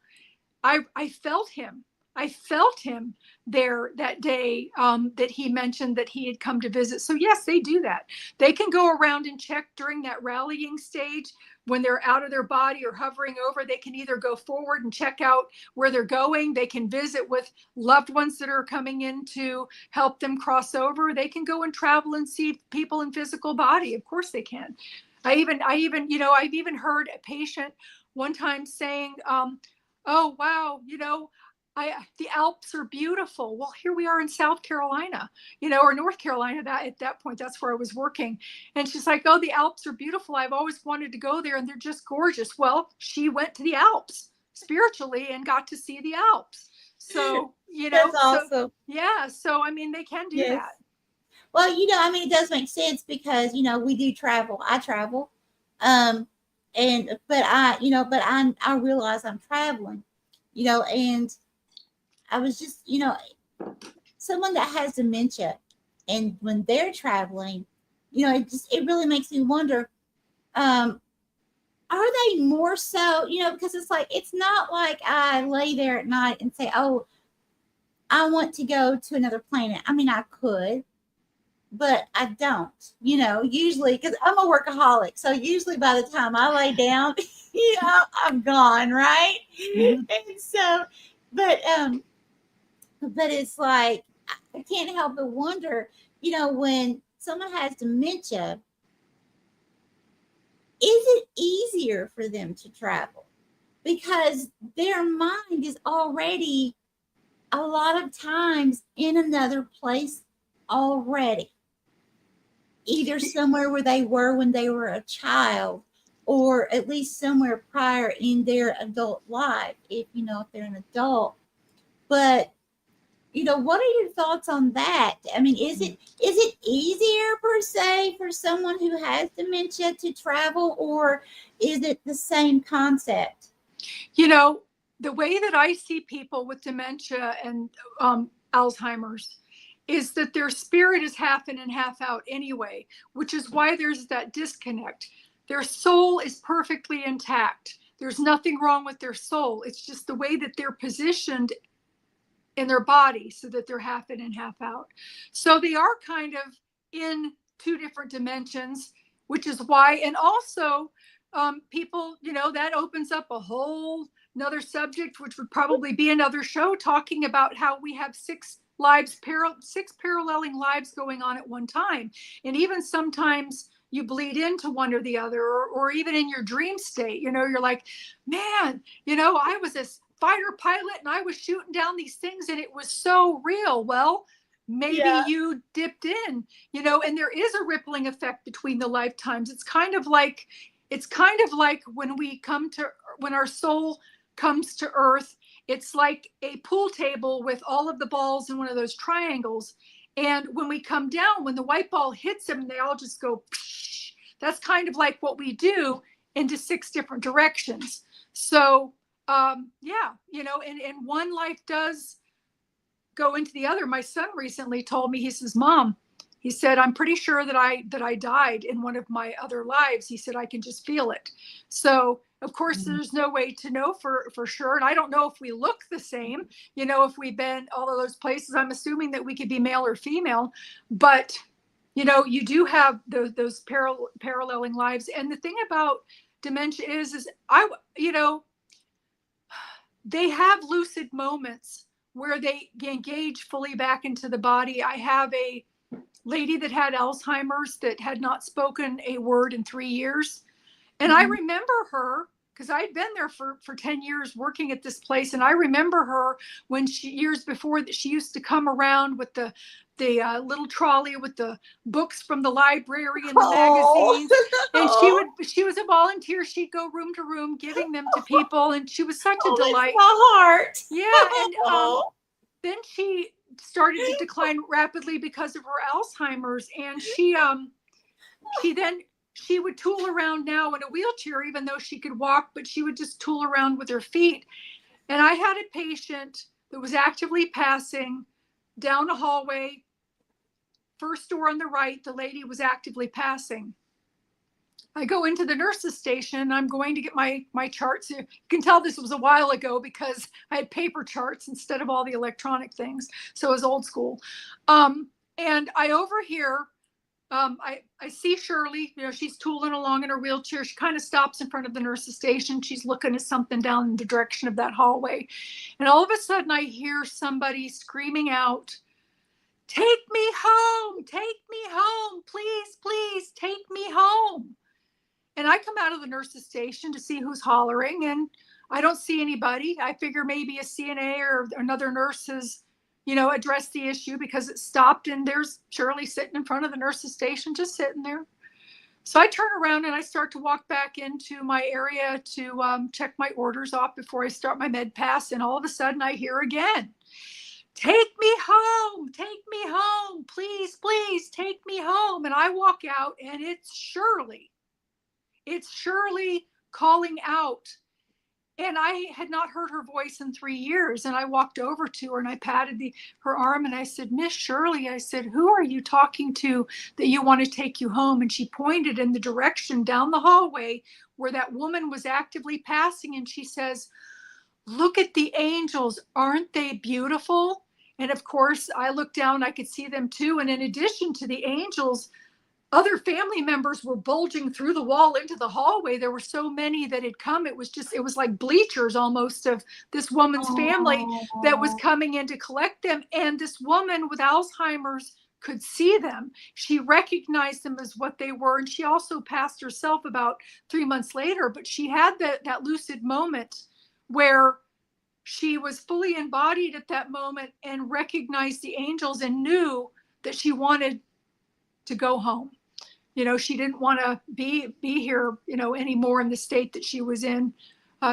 I felt him. I felt him there that day that he mentioned that he had come to visit. So yes, they do that. They can go around and check during that rallying stage when they're out of their body or hovering over. They can either go forward and check out where they're going. They can visit with loved ones that are coming in to help them cross over. They can go and travel and see people in physical body. Of course they can. I've even heard a patient one time saying, oh, wow, the Alps are beautiful. Well, here we are in South Carolina, or North Carolina. At that point, that's where I was working. And she's like, oh, the Alps are beautiful. I've always wanted to go there and they're just gorgeous. Well, she went to the Alps spiritually and got to see the Alps. So, That's awesome. So, yeah. So, they can do that. Well, it does make sense because, we do travel. I travel. But I realize I'm traveling, and I was just, someone that has dementia, and when they're traveling, it really makes me wonder, are they more so, because it's not like I lay there at night and say, oh, I want to go to another planet. I could, but I don't, usually because I'm a workaholic. So usually by the time I lay down, I'm gone. Right. Mm-hmm. And so, but it's like, I can't help but wonder, when someone has dementia, is it easier for them to travel because their mind is already a lot of times in another place already? Either somewhere where they were when they were a child, or at least somewhere prior in their adult life, if they're an adult. But what are your thoughts on that? Is it easier per se for someone who has dementia to travel, or is it the same concept? The way that I see people with dementia and Alzheimer's is that their spirit is half in and half out anyway, which is why there's that disconnect. Their soul is perfectly intact. There's nothing wrong with their soul. It's just the way that they're positioned in their body so that they're half in and half out. So they are kind of in two different dimensions, which is why, and also people, that opens up a whole another subject, which would probably be another show, talking about how we have six paralleling lives going on at one time. And even sometimes you bleed into one or the other, or even in your dream state, you're like, man, I was this fighter pilot and I was shooting down these things and it was so real. Well, maybe you dipped in, and there is a rippling effect between the lifetimes. It's kind of like when our soul comes to earth, it's like a pool table with all of the balls in one of those triangles. And when we come down, when the white ball hits them, they all just go, psh. That's kind of like what we do into 6 different directions. So, and one life does go into the other. My son recently told me, he says, Mom, he said, I'm pretty sure that I died in one of my other lives. He said, I can just feel it. So, of course, there's no way to know for sure. And I don't know if we look the same, if we've been all of those places. I'm assuming that we could be male or female, but, you do have those paralleling lives. And the thing about dementia is they have lucid moments where they engage fully back into the body. I have a lady that had Alzheimer's that had not spoken a word in 3 years. And I remember her because I'd been there for 10 years working at this place. And I remember her when years before that she used to come around with the little trolley with the books from the library and the Oh. magazines. And she was a volunteer. She'd go room to room giving them to people. And she was such a delight. My heart. Yeah. And then she started to decline rapidly because of her Alzheimer's. And she would tool around now in a wheelchair, even though she could walk, but she would just tool around with her feet. And I had a patient that was actively passing down a hallway, first door on the right, the lady was actively passing. I go into the nurse's station. I'm going to get my charts. You can tell this was a while ago because I had paper charts instead of all the electronic things. So it was old school. And I overhear, I see Shirley, she's tooling along in her wheelchair. She kind of stops in front of the nurse's station. She's looking at something down in the direction of that hallway. And all of a sudden I hear somebody screaming out, "Take me home, please, please take me home." And I come out of the nurse's station to see who's hollering, and I don't see anybody. I figure maybe a CNA or another nurse has, addressed the issue because it stopped, and there's Shirley sitting in front of the nurse's station, just sitting there. So I turn around and I start to walk back into my area to check my orders off before I start my med pass. And all of a sudden I hear again, "Take me home, please, please take me home." And I walk out and it's Shirley calling out. And I had not heard her voice in 3 years. And I walked over to her and I patted her arm and I said, "Miss Shirley," I said, "who are you talking to that you want to take you home?" And she pointed in the direction down the hallway where that woman was actively passing. And she says, "Look at the angels. Aren't they beautiful?" And of course, I looked down, I could see them too. And in addition to the angels, other family members were bulging through the wall into the hallway. There were so many that had come. It was like bleachers almost of this woman's family that was coming in to collect them. And this woman with Alzheimer's could see them. She recognized them as what they were. And she also passed herself about 3 months later. But she had that lucid moment where she was fully embodied at that moment and recognized the angels and knew that she wanted to go home. She didn't want to be here, anymore in the state that she was in,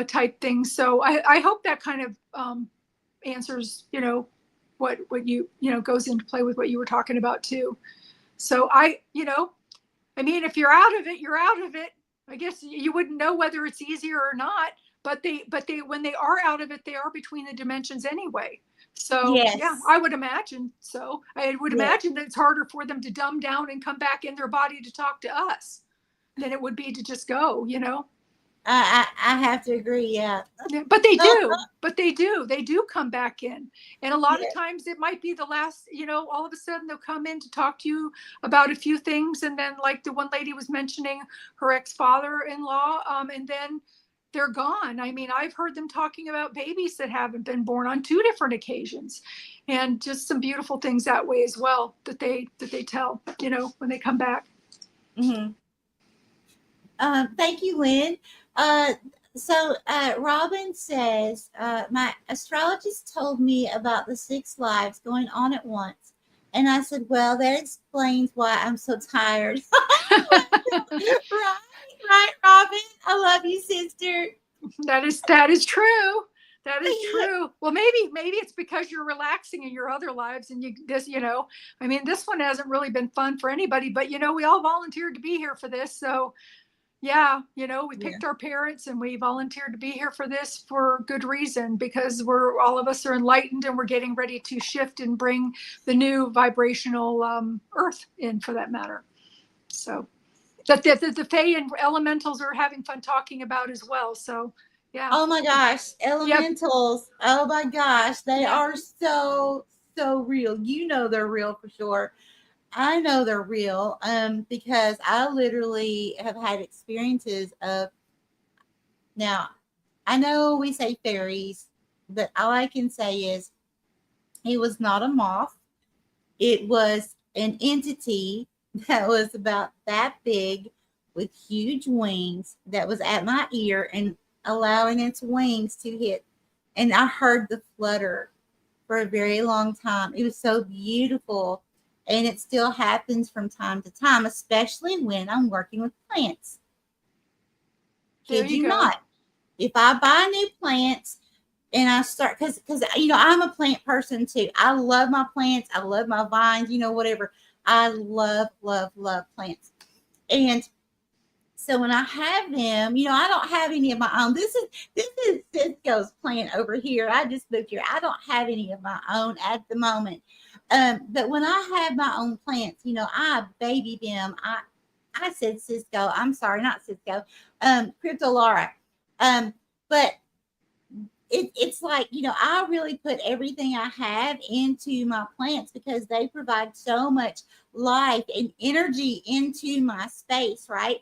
type thing. So I hope that kind of answers, what you, goes into play with what you were talking about too. So if you're out of it, you're out of it. I guess you wouldn't know whether it's easier or not, but they when they are out of it, they are between the dimensions anyway. So Yes. Yeah, I would imagine so. I would imagine that it's harder for them to dumb down and come back in their body to talk to us than it would be to just go, I have to agree. Yeah. But they do come back in. And a lot of times it might be the last, all of a sudden they'll come in to talk to you about a few things. And then like the one lady was mentioning her ex-father-in-law, and then they're gone. I mean, I've heard them talking about babies that haven't been born on 2 different occasions, and just some beautiful things that way as well that they tell, when they come back. Mm-hmm. Thank you, Lynn. So Robin says, my astrologist told me about the 6 lives going on at once. And I said, well, that explains why I'm so tired. Right, Robin. I love you, sister. That is true. That is true. Well, maybe it's because you're relaxing in your other lives, and this one hasn't really been fun for anybody, but we all volunteered to be here for this. So yeah, we picked our parents and we volunteered to be here for this for good reason, because all of us are enlightened and we're getting ready to shift and bring the new vibrational earth in, for that matter. So that the Fae and elementals are having fun talking about as well. So yeah. Oh my gosh, elementals. Yep. Oh my gosh, they are so real. They're real for sure. I know they're real because I literally have had experiences of, now I know we say fairies, but all I can say is it was not a moth. It was an entity that was about that big with huge wings that was at my ear and allowing its wings to hit. And I heard the flutter for a very long time. It was so beautiful. And it still happens from time to time, especially when I'm working with plants. Kid you not. If I buy new plants and I start, because I'm a plant person too. I love my plants. I love my vines, whatever. I love, love, love plants. And so when I have them, I don't have any of my own. This is Cisco's plant over here. I just moved here. I don't have any of my own at the moment. But when I have my own plants, I baby them. I said Cisco. I'm sorry, not Cisco. Crypto Laura. But it's like, I really put everything I have into my plants because they provide so much life and energy into my space, right?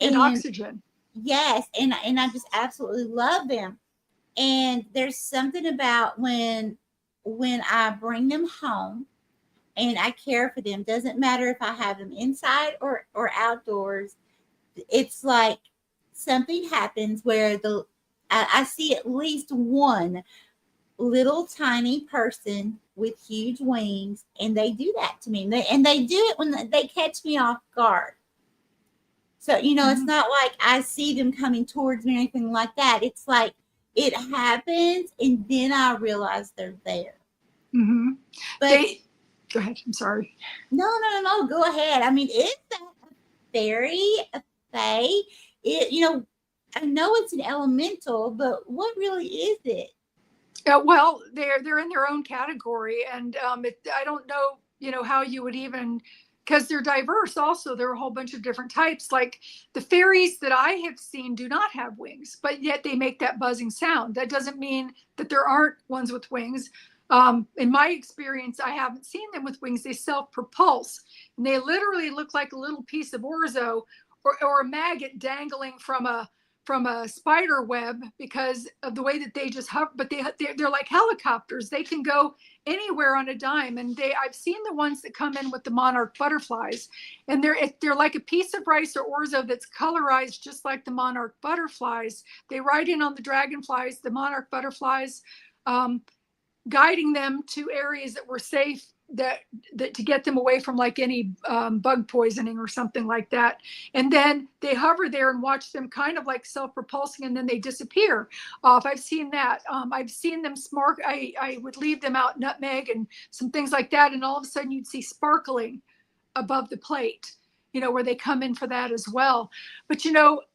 And oxygen. Yes, and I just absolutely love them. And there's something about when I bring them home and I care for them, doesn't matter if I have them inside or outdoors. It's like something happens where I see at least one little tiny person with huge wings, and they do that to me. And they do it when they catch me off guard. So, it's not like I see them coming towards me or anything like that. It's like it happens, and then I realize they're there. Mm-hmm. But go ahead. I'm sorry. No. Go ahead. I mean, is that a fairy, a fae? I know it's an elemental, but what really is it? Well, they're in their own category, and I don't know, how you would even, because they're diverse. Also, there are a whole bunch of different types. Like the fairies that I have seen do not have wings, but yet they make that buzzing sound. That doesn't mean that there aren't ones with wings. In my experience, I haven't seen them with wings. They self-propulse, and they literally look like a little piece of orzo or a maggot dangling from a spider web because of the way that they just hover. But they're like helicopters. They can go anywhere on a dime. And I've seen the ones that come in with the monarch butterflies, and they're like a piece of rice or orzo that's colorized just like the monarch butterflies. They ride in on the dragonflies, the monarch butterflies, guiding them to areas that were safe, that to get them away from like any bug poisoning or something like that. And then they hover there and watch them kind of like self-propulsing, and then they disappear off. I've seen that. I've seen them I would leave them out nutmeg and some things like that, and all of a sudden you'd see sparkling above the plate, where they come in for that as well. But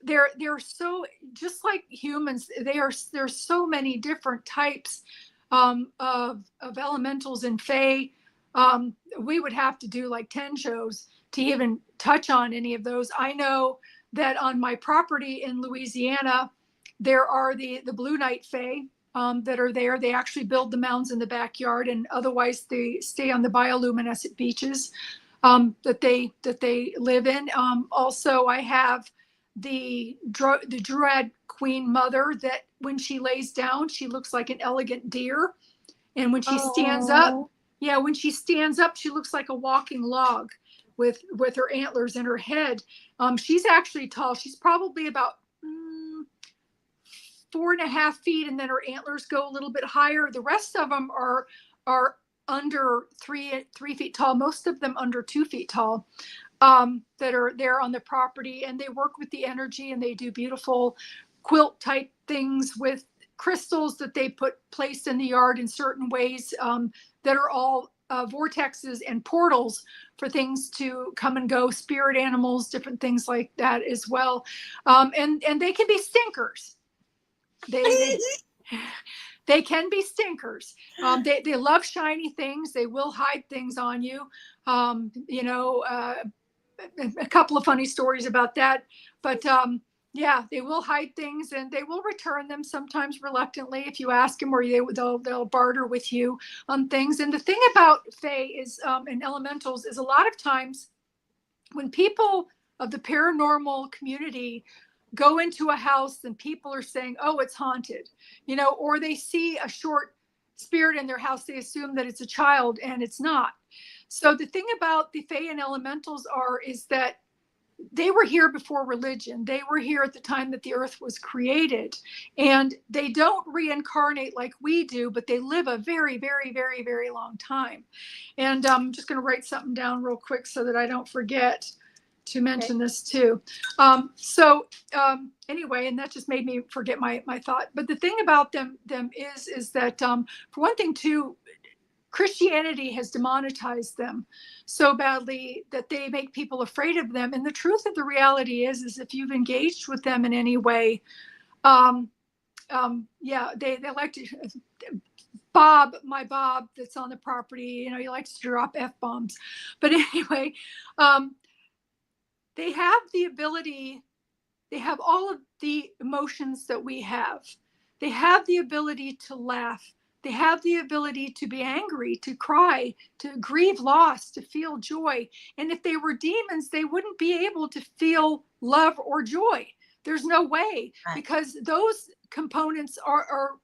they're so, just like humans, there's so many different types of elementals and fae. We would have to do like 10 shows to even touch on any of those. I know that on my property in Louisiana, there are the Blue Night fae that are there. They actually build the mounds in the backyard, and otherwise they stay on the bioluminescent beaches that they live in. Also, I have the Druid Queen Mother that when she lays down, she looks like an elegant deer. And when she stands up, when she stands up, she looks like a walking log with her antlers in her head. She's actually tall. She's probably about 4.5 feet, and then her antlers go a little bit higher. The rest of them are under 3 feet tall. Most of them under 2 feet tall. That are there on the property, and they work with the energy, and they do beautiful quilt type things with crystals that they placed in the yard in certain ways that are all vortexes and portals for things to come and go, spirit animals, different things like that as well. And they can be stinkers. They can be stinkers. They love shiny things. They will hide things on you. A couple of funny stories about that, but they will hide things, and they will return them sometimes reluctantly if you ask them, or they'll barter with you on things. And the thing about fae is and elementals is a lot of times when people of the paranormal community go into a house and people are saying, oh, it's haunted, or they see a short spirit in their house, they assume that it's a child, and it's not. So the thing about the fae and elementals is that they were here before religion. They were here at the time that the earth was created, and they don't reincarnate like we do, but they live a very, very, very, very long time. And I'm just going to write something down real quick so that I don't forget to mention this too. Anyway, and that just made me forget my thought. But the thing about them is that for one thing too, Christianity has demonetized them so badly that they make people afraid of them. And the truth of the reality is if you've engaged with them in any way, they like to. Bob that's on the property, he likes to drop F-bombs. But anyway, they have the ability, they have all of the emotions that we have. They have the ability to laugh. They have the ability to be angry, to cry, to grieve loss, to feel joy. And if they were demons, they wouldn't be able to feel love or joy. There's no way, because those components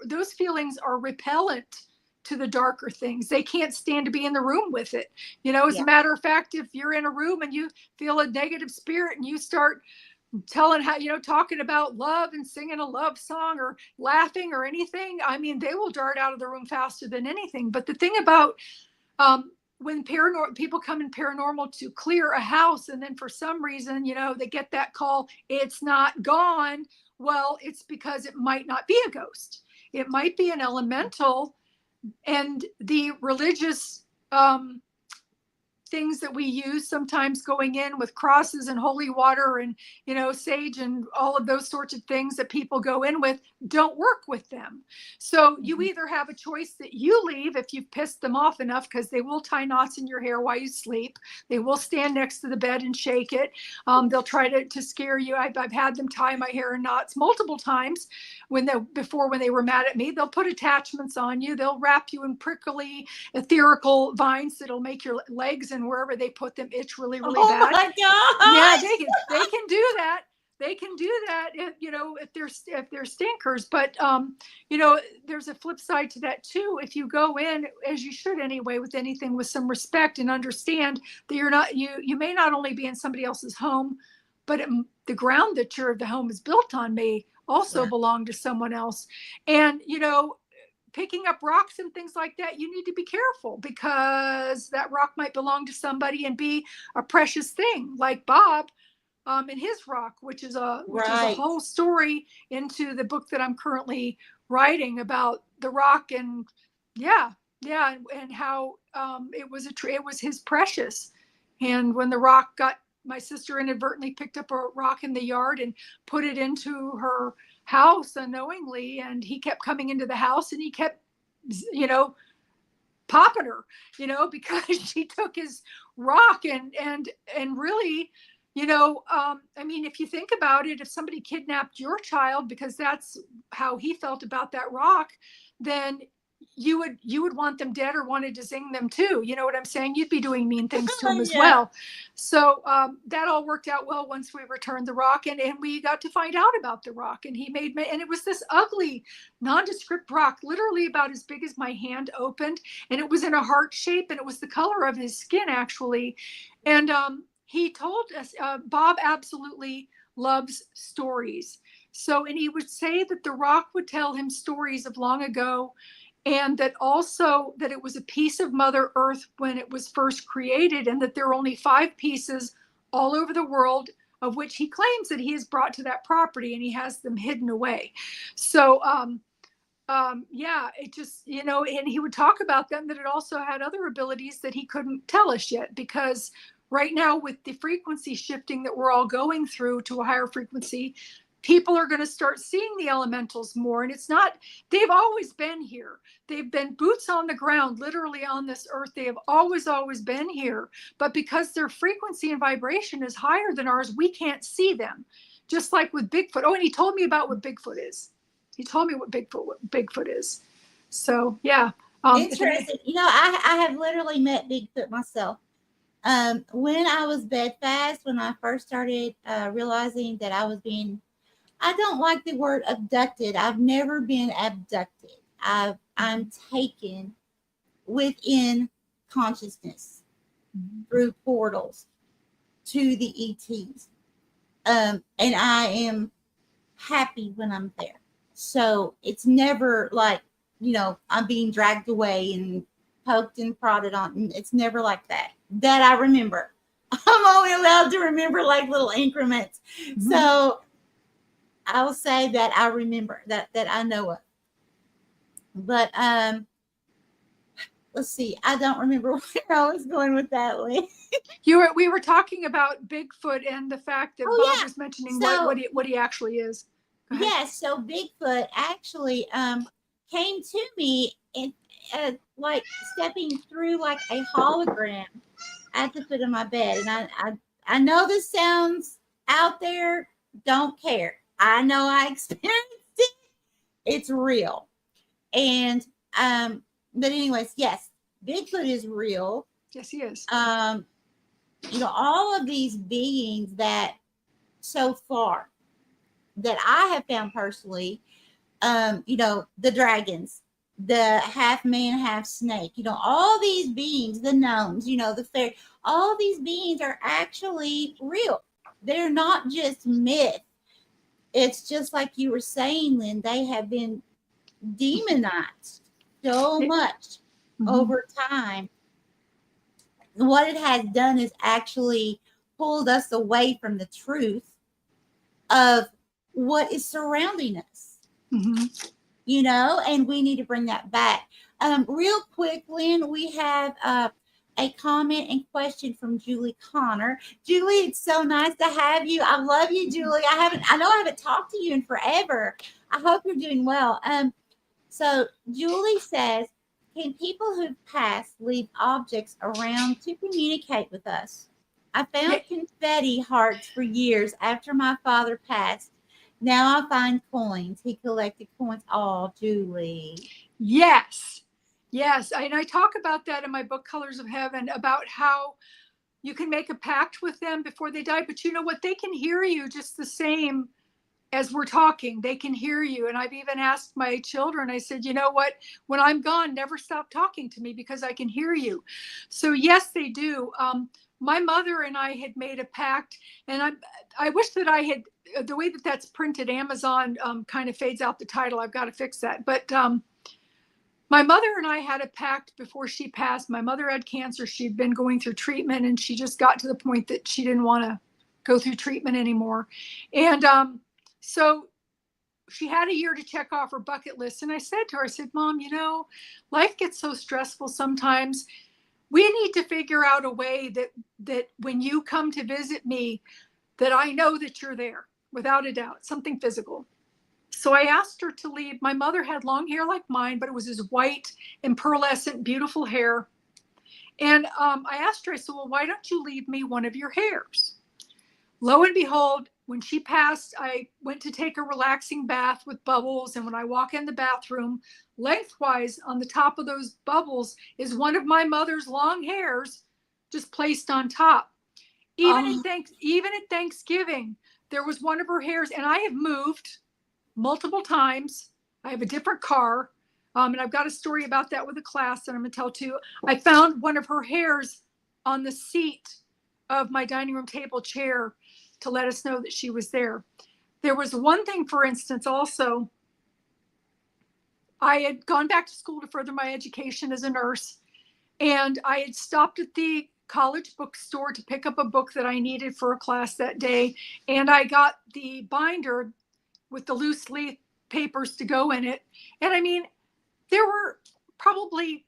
those feelings are repellent to the darker things. They can't stand to be in the room with it. As a matter of fact, if you're in a room and you feel a negative spirit and you start telling how, talking about love and singing a love song or laughing or anything, I mean, they will dart out of the room faster than anything. But the thing about when people come in paranormal to clear a house, and then for some reason, they get that call, it's not gone. Well, it's because it might not be a ghost. It might be an elemental, and the religious things that we use sometimes going in with crosses and holy water and sage and all of those sorts of things that people go in with don't work with them. So you either have a choice that you leave if you've pissed them off enough, because they will tie knots in your hair while you sleep. They will stand next to the bed and shake it. They'll try to scare you. I've had them tie my hair in knots multiple times when they were mad at me. They'll put attachments on you. They'll wrap you in prickly ethereal vines that'll make your legs and wherever they put them itch really, really bad. Oh my God. Yeah, they can do that. They can do that if they're stinkers. But there's a flip side to that too. If you go in, as you should anyway, with anything, with some respect and understand that you may not only be in somebody else's home, but the ground that the home is built on may also belong to someone else. And picking up rocks and things like that, you need to be careful, because that rock might belong to somebody and be a precious thing, like Bob and his rock, which is a whole story into the book that I'm currently writing about the rock. And and how it was his precious. And when the rock my sister inadvertently picked up a rock in the yard and put it into her house unknowingly, and he kept coming into the house and he kept popping her because she took his rock. And really, I mean, if you think about it, if somebody kidnapped your child because that's how he felt about that rock, then you would want them dead or wanted to zing them too. You know what I'm saying? You'd be doing mean things to them as well. So that all worked out well once we returned the rock, and we got to find out about the rock. And he made me, and it was this ugly, nondescript rock, literally about as big as my hand opened, and it was in a heart shape, and it was the color of his skin actually. And he told us, Bob absolutely loves stories. So, and he would say that the rock would tell him stories of long ago, and that also that it was a piece of Mother Earth when it was first created, and that there are only 5 pieces all over the world, of which he claims that he has brought to that property, and he has them hidden away. So, it just, and he would talk about them, that it also had other abilities that he couldn't tell us yet, because right now with the frequency shifting that we're all going through to a higher frequency, people are going to start seeing the elementals more. And it's not, they've always been here. They've been boots on the ground, literally on this earth. They have always been here. But because their frequency and vibration is higher than ours, we can't see them. Just like with Bigfoot. Oh, and he told me about what Bigfoot is. He told me what Bigfoot is. So, yeah. Interesting. I have literally met Bigfoot myself. When I was bedfast, when I first started realizing that I don't like the word abducted. I've never been abducted. I'm taken within consciousness through portals to the ETs. And I am happy when I'm there. So it's never like, I'm being dragged away and poked and prodded on. It's never like that. That I remember. I'm only allowed to remember like little increments. Mm-hmm. So I'll say that I remember that I know of. But let's see. I don't remember where I was going with that, Lynn. We were talking about Bigfoot and the fact that Bob was mentioning what he actually is. Yes, so Bigfoot actually came to me and like stepping through like a hologram at the foot of my bed. And I know this sounds out there, don't care. I know I experienced it. It's real. And but anyways, yes, Bigfoot is real. Yes, he is. All of these beings that so far that I have found personally, the dragons, the half man, half snake, all these beings, the gnomes, the fairy, all these beings are actually real. They're not just myth. It's just like you were saying, Lynn, they have been demonized so much over time. What it has done is actually pulled us away from the truth of what is surrounding us. And we need to bring that back. Real quick, Lynn, we have a comment and question from Julie Connor. Julie, it's so nice to have you. I love you, Julie. I know I haven't talked to you in forever. I hope you're doing well. So Julie says, can people who've passed leave objects around to communicate with us? I found confetti hearts for years after my father passed. Now I find coins. He collected coins. Oh, Julie. Yes. And I talk about that in my book, Colors of Heaven, about how you can make a pact with them before they die. But you know what? They can hear you just the same as we're talking. They can hear you. And I've even asked my children, I said, you know what? When I'm gone, never stop talking to me because I can hear you. So yes, they do. My mother and I had made a pact, and I wish that I had, the way that that's printed, Amazon kind of fades out the title. I've got to fix that. But my mother and I had a pact before she passed. My mother had cancer. She'd been going through treatment, and she just got to the point that she didn't want to go through treatment anymore. And so she had a year to check off her bucket list. And I said to her, I said, Mom, life gets so stressful sometimes. We need to figure out a way that when you come to visit me, that I know that you're there, without a doubt, something physical. So I asked her to leave. My mother had long hair like mine, but it was this white and pearlescent, beautiful hair. And I asked her, I said, well, why don't you leave me one of your hairs? Lo and behold, when she passed, I went to take a relaxing bath with bubbles. And when I walk in the bathroom, lengthwise on the top of those bubbles is one of my mother's long hairs just placed on top. Even at Thanksgiving, there was one of her hairs. And I have moved multiple times. I have a different car. And I've got a story about that with a class that I'm going to tell too. I found one of her hairs on the seat of my dining room table chair to let us know that she was there. There was one thing, for instance, also, I had gone back to school to further my education as a nurse, and I had stopped at the college bookstore to pick up a book that I needed for a class that day. And I got the binder with the loose leaf papers to go in it. And I mean, there were probably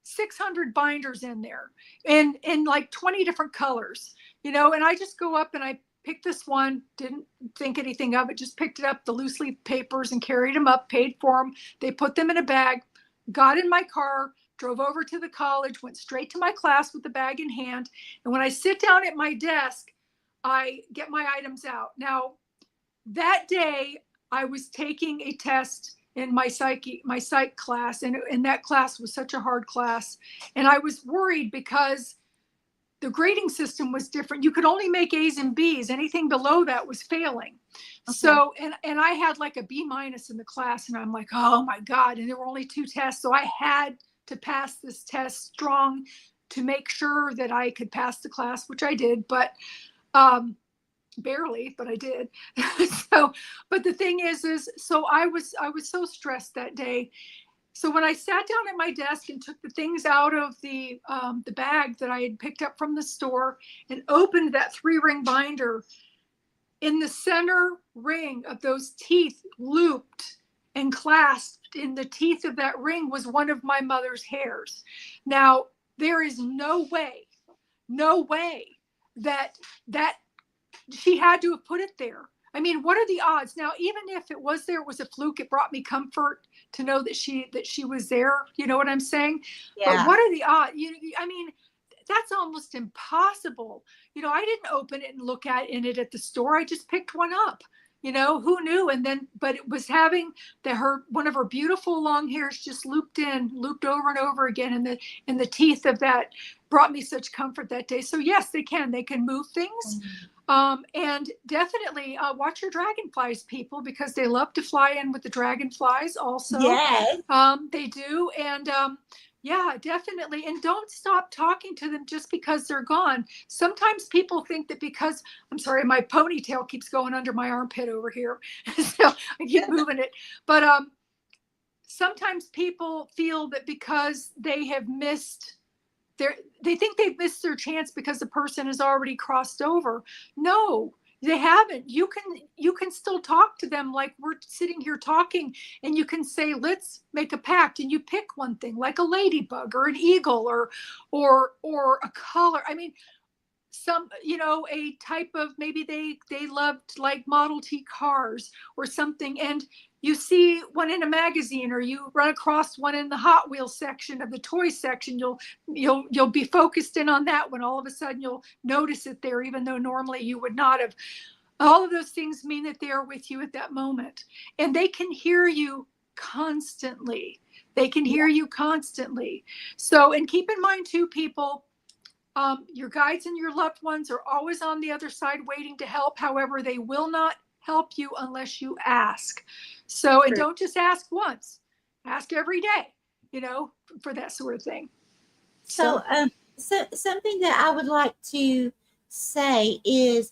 600 binders in there and in like 20 different colors, and I just go up and I picked this one, didn't think anything of it, just picked it up, the loose leaf papers, and carried them up, paid for them. They put them in a bag, got in my car, drove over to the college, went straight to my class with the bag in hand. And when I sit down at my desk, I get my items out. Now, that day, I was taking a test in my psych class, and that class was such a hard class. And I was worried because the grading system was different. You could only make A's and B's. Anything below that was failing. Okay. So, and I had like a B- in the class, and I'm like, oh my God. And there were only 2 tests. So I had to pass this test strong to make sure that I could pass the class, which I did. But barely, but I did. So, but the thing is so I was so stressed that day. So when I sat down at my desk and took the things out of the bag that I had picked up from the store and opened that 3-ring binder, in the center ring of those teeth, looped and clasped in the teeth of that ring, was one of my mother's hairs. Now, there is no way that she had to have put it there. I mean, what are the odds? Now, even if it was there, it was a fluke. It brought me comfort to know that she was there. You know what I'm saying? Yeah. But what are the odds? I mean, that's almost impossible. I didn't open it and look in it at the store. I just picked one up. Who knew? And then, but it was having one of her beautiful long hairs just looped over and over again in the teeth of that, brought me such comfort that day. So yes, they can move things. And definitely watch your dragonflies, people, because they love to fly in with the dragonflies also. Yes. They do. And yeah, definitely. And don't stop talking to them just because they're gone. Sometimes people think that because, I'm sorry, my ponytail keeps going under my armpit over here. So I keep moving it. But sometimes people feel that because they have missed they think they've missed their chance because the person has already crossed over. No, they haven't. You can still talk to them like we're sitting here talking, and you can say, let's make a pact, and you pick one thing, like a ladybug or an eagle or a color. I mean, some, a type of, maybe they loved like Model T cars or something, and you see one in a magazine, or you run across one in the Hot Wheels section of the toy section, you'll be focused in on that one. All of a sudden you'll notice it there, even though normally you would not have. All of those things mean that they are with you at that moment, and they can hear you constantly. So, and keep in mind too, people, your guides and your loved ones are always on the other side waiting to help. However, they will not help you unless you ask. So, and don't just ask once, ask every day, for that sort of thing. So something that I would like to say is,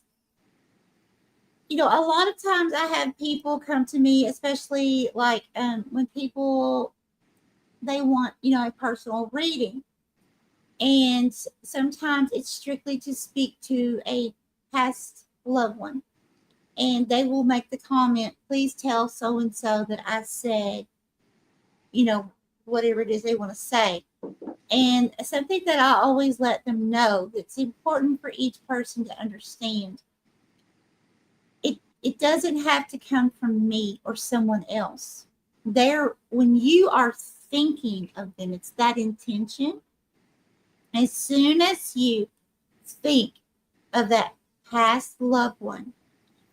a lot of times I have people come to me, especially like when people, they want, a personal reading. And sometimes it's strictly to speak to a past loved one. And they will make the comment, please tell so-and-so that I said, whatever it is they want to say. And something that I always let them know that's important for each person to understand. It doesn't have to come from me or someone else. When you are thinking of them, it's that intention. As soon as you think of that past loved one,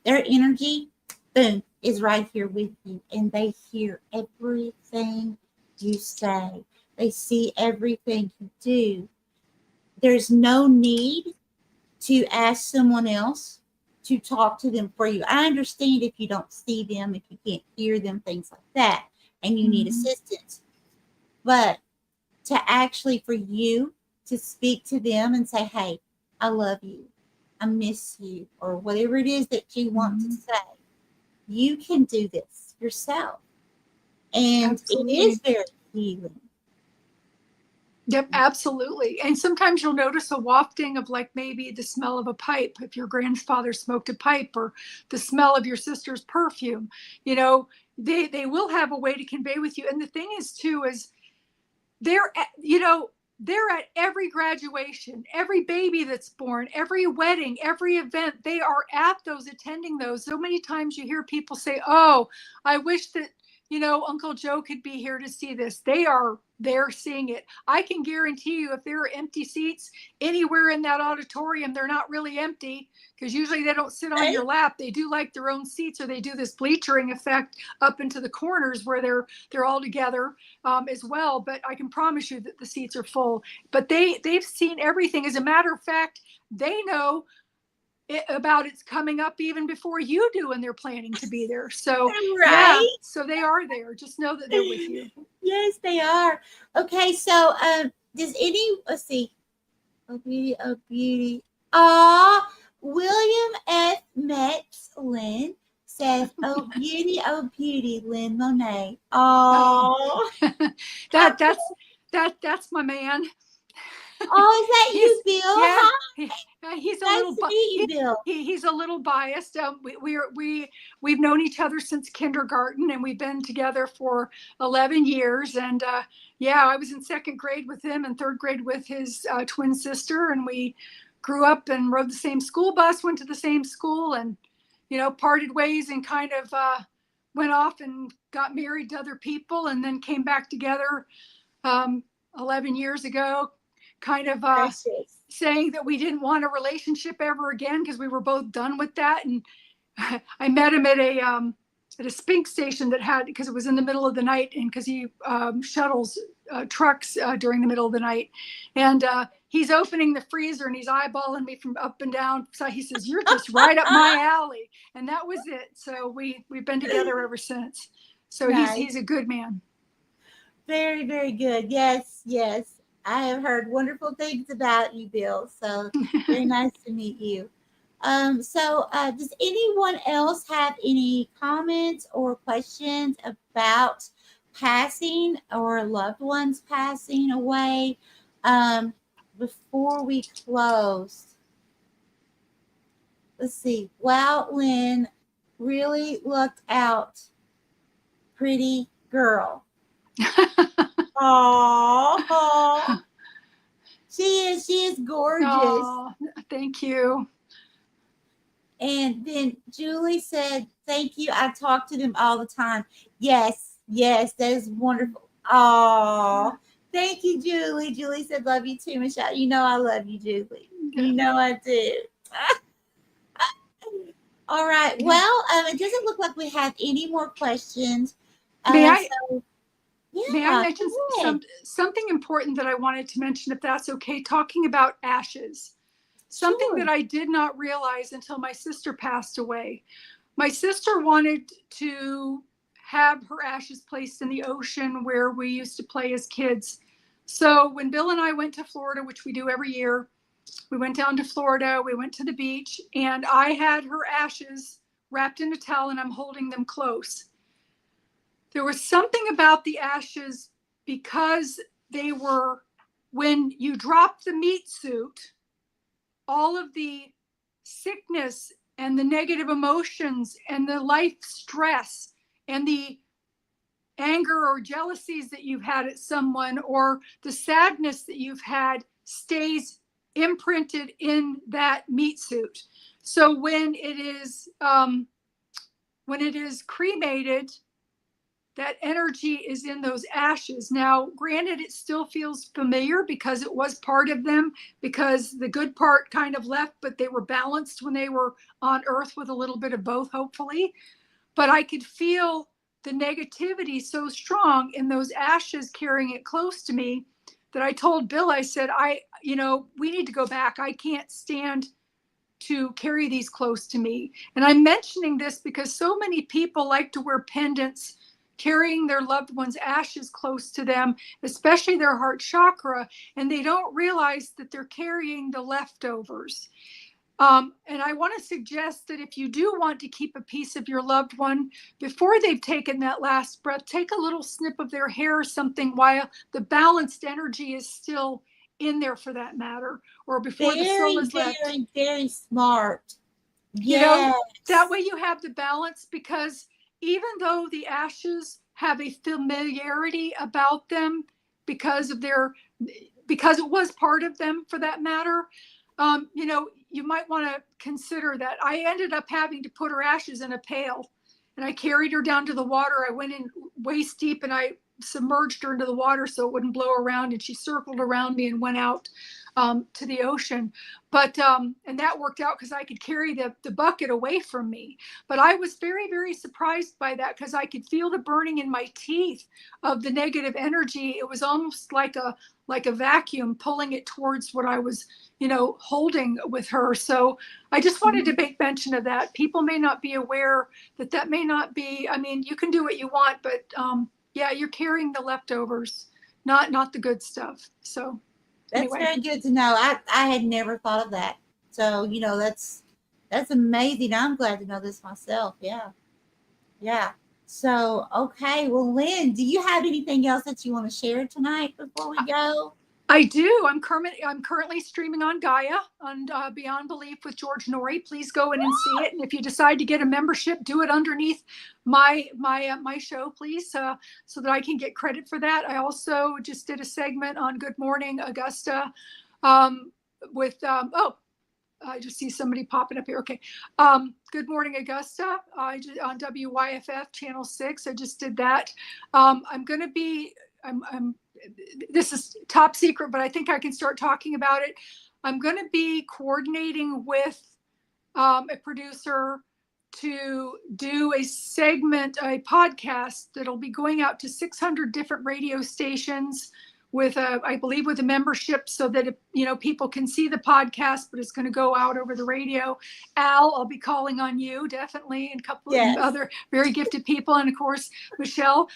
their energy, boom, is right here with you. And they hear everything you say. They see everything you do. There's no need to ask someone else to talk to them for you. I understand if you don't see them, if you can't hear them, things like that, and you need assistance. But to actually, for you to speak to them and say, hey, I love you, I miss you, or whatever it is that you want to say, you can do this yourself. And Absolutely. It is very healing. Yep, absolutely. And sometimes you'll notice a wafting of like maybe the smell of a pipe, if your grandfather smoked a pipe, or the smell of your sister's perfume. They will have a way to convey with you. And the thing is too, is they're at every graduation, every baby that's born, every wedding, every event. They are at those, attending those. So many times you hear people say, oh, I wish that, Uncle Joe could be here to see this. They're seeing it. I can guarantee you, if there are empty seats anywhere in that auditorium, they're not really empty, because usually they don't sit on your lap. They do like their own seats, or they do this bleachering effect up into the corners where they're all together as well. But I can promise you that the seats are full. But they've seen everything. As a matter of fact, they know about it's coming up even before you do, and they're planning to be there. So right. Yeah, so they are there. Just know that they're with you. Yes, they are. Okay, so let's see. Oh beauty. William F. Metz Lynn says, "Oh beauty, Lynn Monèt." Oh, That's my man. oh, is that you, Bill? Yeah, Hi. he's a Nice little to meet you, Bill. he's a little biased. We've known each other since kindergarten, and we've been together for 11 years. And yeah, I was in second grade with him and third grade with his twin sister, and we grew up and rode the same school bus, went to the same school, and parted ways and kind of went off and got married to other people, and then came back together 11 years ago, kind of saying that we didn't want a relationship ever again because we were both done with that. And I met him at a Spink station that had, because it was in the middle of the night, and because he shuttles trucks during the middle of the night, and he's opening the freezer and he's eyeballing me from up and down. So he says, "You're just right up my alley," and that was it. So we've been together ever since. So nice. He's a good man. Very, very good. Yes, yes. I have heard wonderful things about you, Bill. So very nice to meet you. Does anyone else have any comments or questions about passing or loved ones passing away before we close? Let's see. Wow, Lynn really looked out. Pretty girl. Oh, she is gorgeous. Oh, thank you. And then Julie said, "Thank you. I talk to them all the time." Yes, that is wonderful. Oh, thank you, Julie. Julie said, "Love you too, Michelle." You know I love you, Julie. You know I do. All right. Well, it doesn't look like we have any more questions. May I mention something important that I wanted to mention, if that's okay? Talking about ashes. Something that I did not realize until my sister passed away. My sister wanted to have her ashes placed in the ocean where we used to play as kids. So when Bill and I went to Florida, which we do every year, we went down to Florida, we went to the beach, and I had her ashes wrapped in a towel and I'm holding them close. There was something about the ashes because they were, when you drop the meat suit, all of the sickness and the negative emotions and the life stress and the anger or jealousies that you've had at someone or the sadness that you've had stays imprinted in that meat suit. So when it is cremated, that energy is in those ashes. Now, granted, it still feels familiar because it was part of them, because the good part kind of left, but they were balanced when they were on earth with a little bit of both, hopefully. But I could feel the negativity so strong in those ashes, carrying it close to me, that I told Bill, I said, we need to go back. I can't stand to carry these close to me. And I'm mentioning this because so many people like to wear pendants carrying their loved one's ashes close to them, especially their heart chakra, and they don't realize that they're carrying the leftovers. And I want to suggest that if you do want to keep a piece of your loved one, before they've taken that last breath, take a little snip of their hair or something while the balanced energy is still in there, for that matter, or before the soul is left. Very smart. Yes. That way you have the balance, because even though the ashes have a familiarity about them because it was part of them, for that matter, you might want to consider that. I ended up having to put her ashes in a pail, and I carried her down to the water. I went in waist deep and I submerged her into the water so it wouldn't blow around, and she circled around me and went out to the ocean. But and that worked out because I could carry the bucket away from me. But I was very, very surprised by that, because I could feel the burning in my teeth of the negative energy. It was almost like a vacuum pulling it towards what I was holding with her. So I just wanted to make mention of that. People may not be aware that may not be, you can do what you want, but yeah, you're carrying the leftovers, not the good stuff. So that's anyway. Very good to know. I had never thought of that. So, that's That's amazing. I'm glad to know this myself. Yeah. Yeah. So, okay. Well, Lynn, do you have anything else that you want to share tonight before we go? I do. I'm currently streaming on Gaia on Beyond Belief with George Norrie. Please go in and see it. And if you decide to get a membership, do it underneath my show, please, so that I can get credit for that. I also just did a segment on Good Morning Augusta with I just see somebody popping up here. Okay. Good Morning Augusta on WYFF Channel 6. I just did that. I'm going to be, this is top secret, but I think I can start talking about it. I'm going to be coordinating with a producer to do a segment, a podcast that'll be going out to 600 different radio stations with I believe with a membership, so that people can see the podcast, but it's going to go out over the radio. Al, I'll be calling on you definitely, and a couple of other very gifted people, and of course Michelle.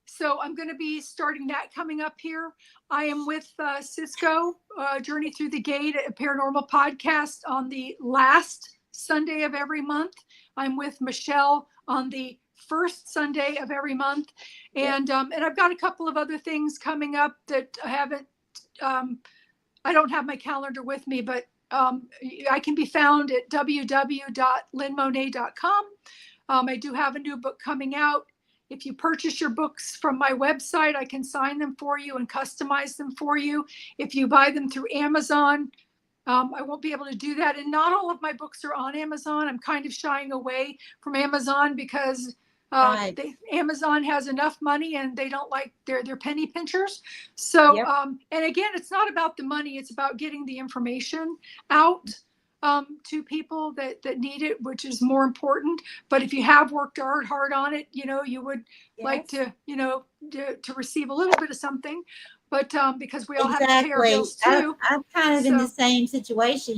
So I'm going to be starting that coming up here. I am with Cisco, Journey Through the Gate, a paranormal podcast on the last Sunday of every month. I'm with Michelle on the first Sunday of every month. And I've got a couple of other things coming up that I haven't, I don't have my calendar with me, but I can be found at www.lynnmonet.com. I do have a new book coming out. If you purchase your books from my website, I can sign them for you and customize them for you. If you buy them through Amazon, I won't be able to do that. And not all of my books are on Amazon. I'm kind of shying away from Amazon because Amazon has enough money and they don't like their penny pinchers. So, and again, it's not about the money. It's about getting the information out to people that need it, which is more important. But if you have worked hard on it, you would like to, to receive a little bit of something. But because we all have to pay our bills too. I'm kind of in the same situation,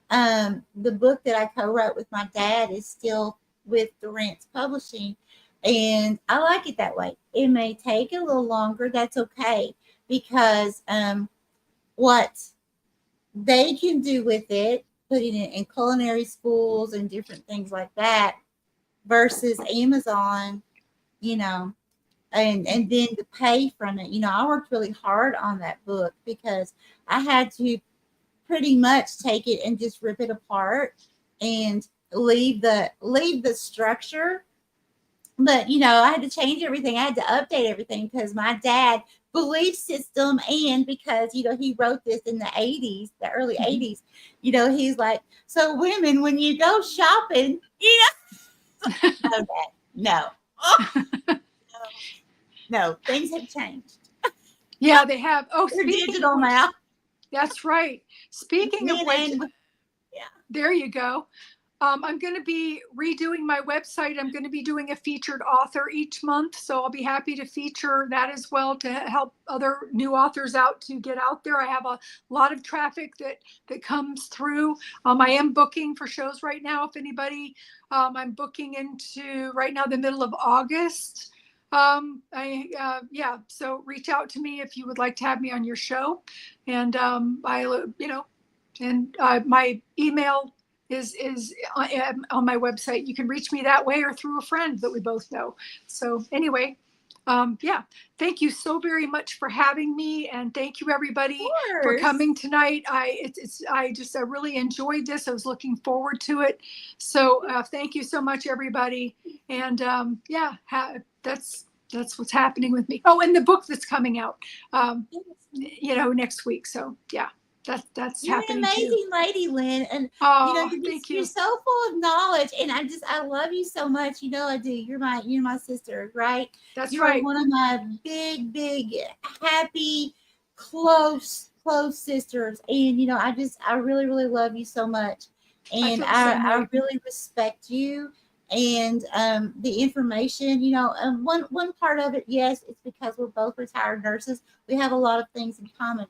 the book that I co-wrote with my dad is still with Durant's Publishing, and I like it that way. It may take a little longer. That's okay, because what they can do with it, putting it in culinary schools and different things like that, versus Amazon, and then to pay from it. I worked really hard on that book because I had to pretty much take it and just rip it apart and leave the structure. But I had to change everything. I had to update everything because my dad belief system, and because he wrote this in the 80s, the early 80s, he's like, so women, when you go shopping, no. No, things have changed. Yeah, they have. Oh, they're digital now. That's right. Speaking of which, there you go. I'm going to be redoing my website. I'm going to be doing a featured author each month. So I'll be happy to feature that as well to help other new authors out to get out there. I have a lot of traffic that comes through. I am booking for shows right now. If anybody, I'm booking into right now the middle of August. So reach out to me if you would like to have me on your show. And my email is on my website. You can reach me that way or through a friend that we both know. So anyway, thank you so very much for having me, and thank you everybody for coming tonight. I really enjoyed this. I was looking forward to it. So thank you so much, everybody. And that's what's happening with me. Oh, and the book that's coming out, next week. So yeah. That's you're happening. You're an amazing too. lady, Lynn, and you're so full of knowledge, and I love you so much. I do. You're my sister, right? You're right. One of my big, happy, close sisters, and I really, really love you so much, and I really respect you. And the information, one part of it, yes, it's because we're both retired nurses. We have a lot of things in common.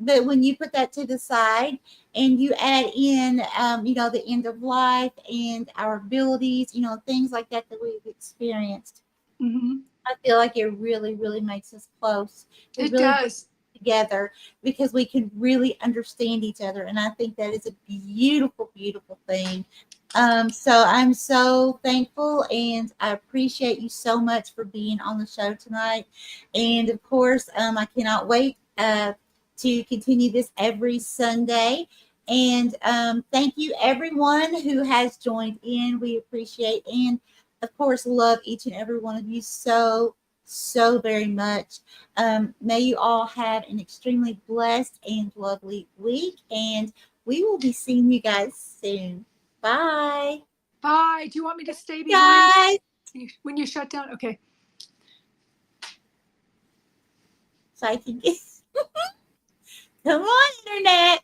But when you put that to the side and you add in, the end of life and our abilities, things like that we've experienced, I feel like it really, really makes us close. It really does. together because we can really understand each other. And I think that is a beautiful, beautiful thing. So I'm so thankful and I appreciate you so much for being on the show tonight. And of course, I cannot wait to continue this every Sunday. And thank you, everyone who has joined in. We appreciate and, of course, love each and every one of you so, so very much. May you all have an extremely blessed and lovely week. And we will be seeing you guys soon. Bye. Bye. Do you want me to stay behind Guys. when you shut down? Okay. So I can get. Come on, Internet.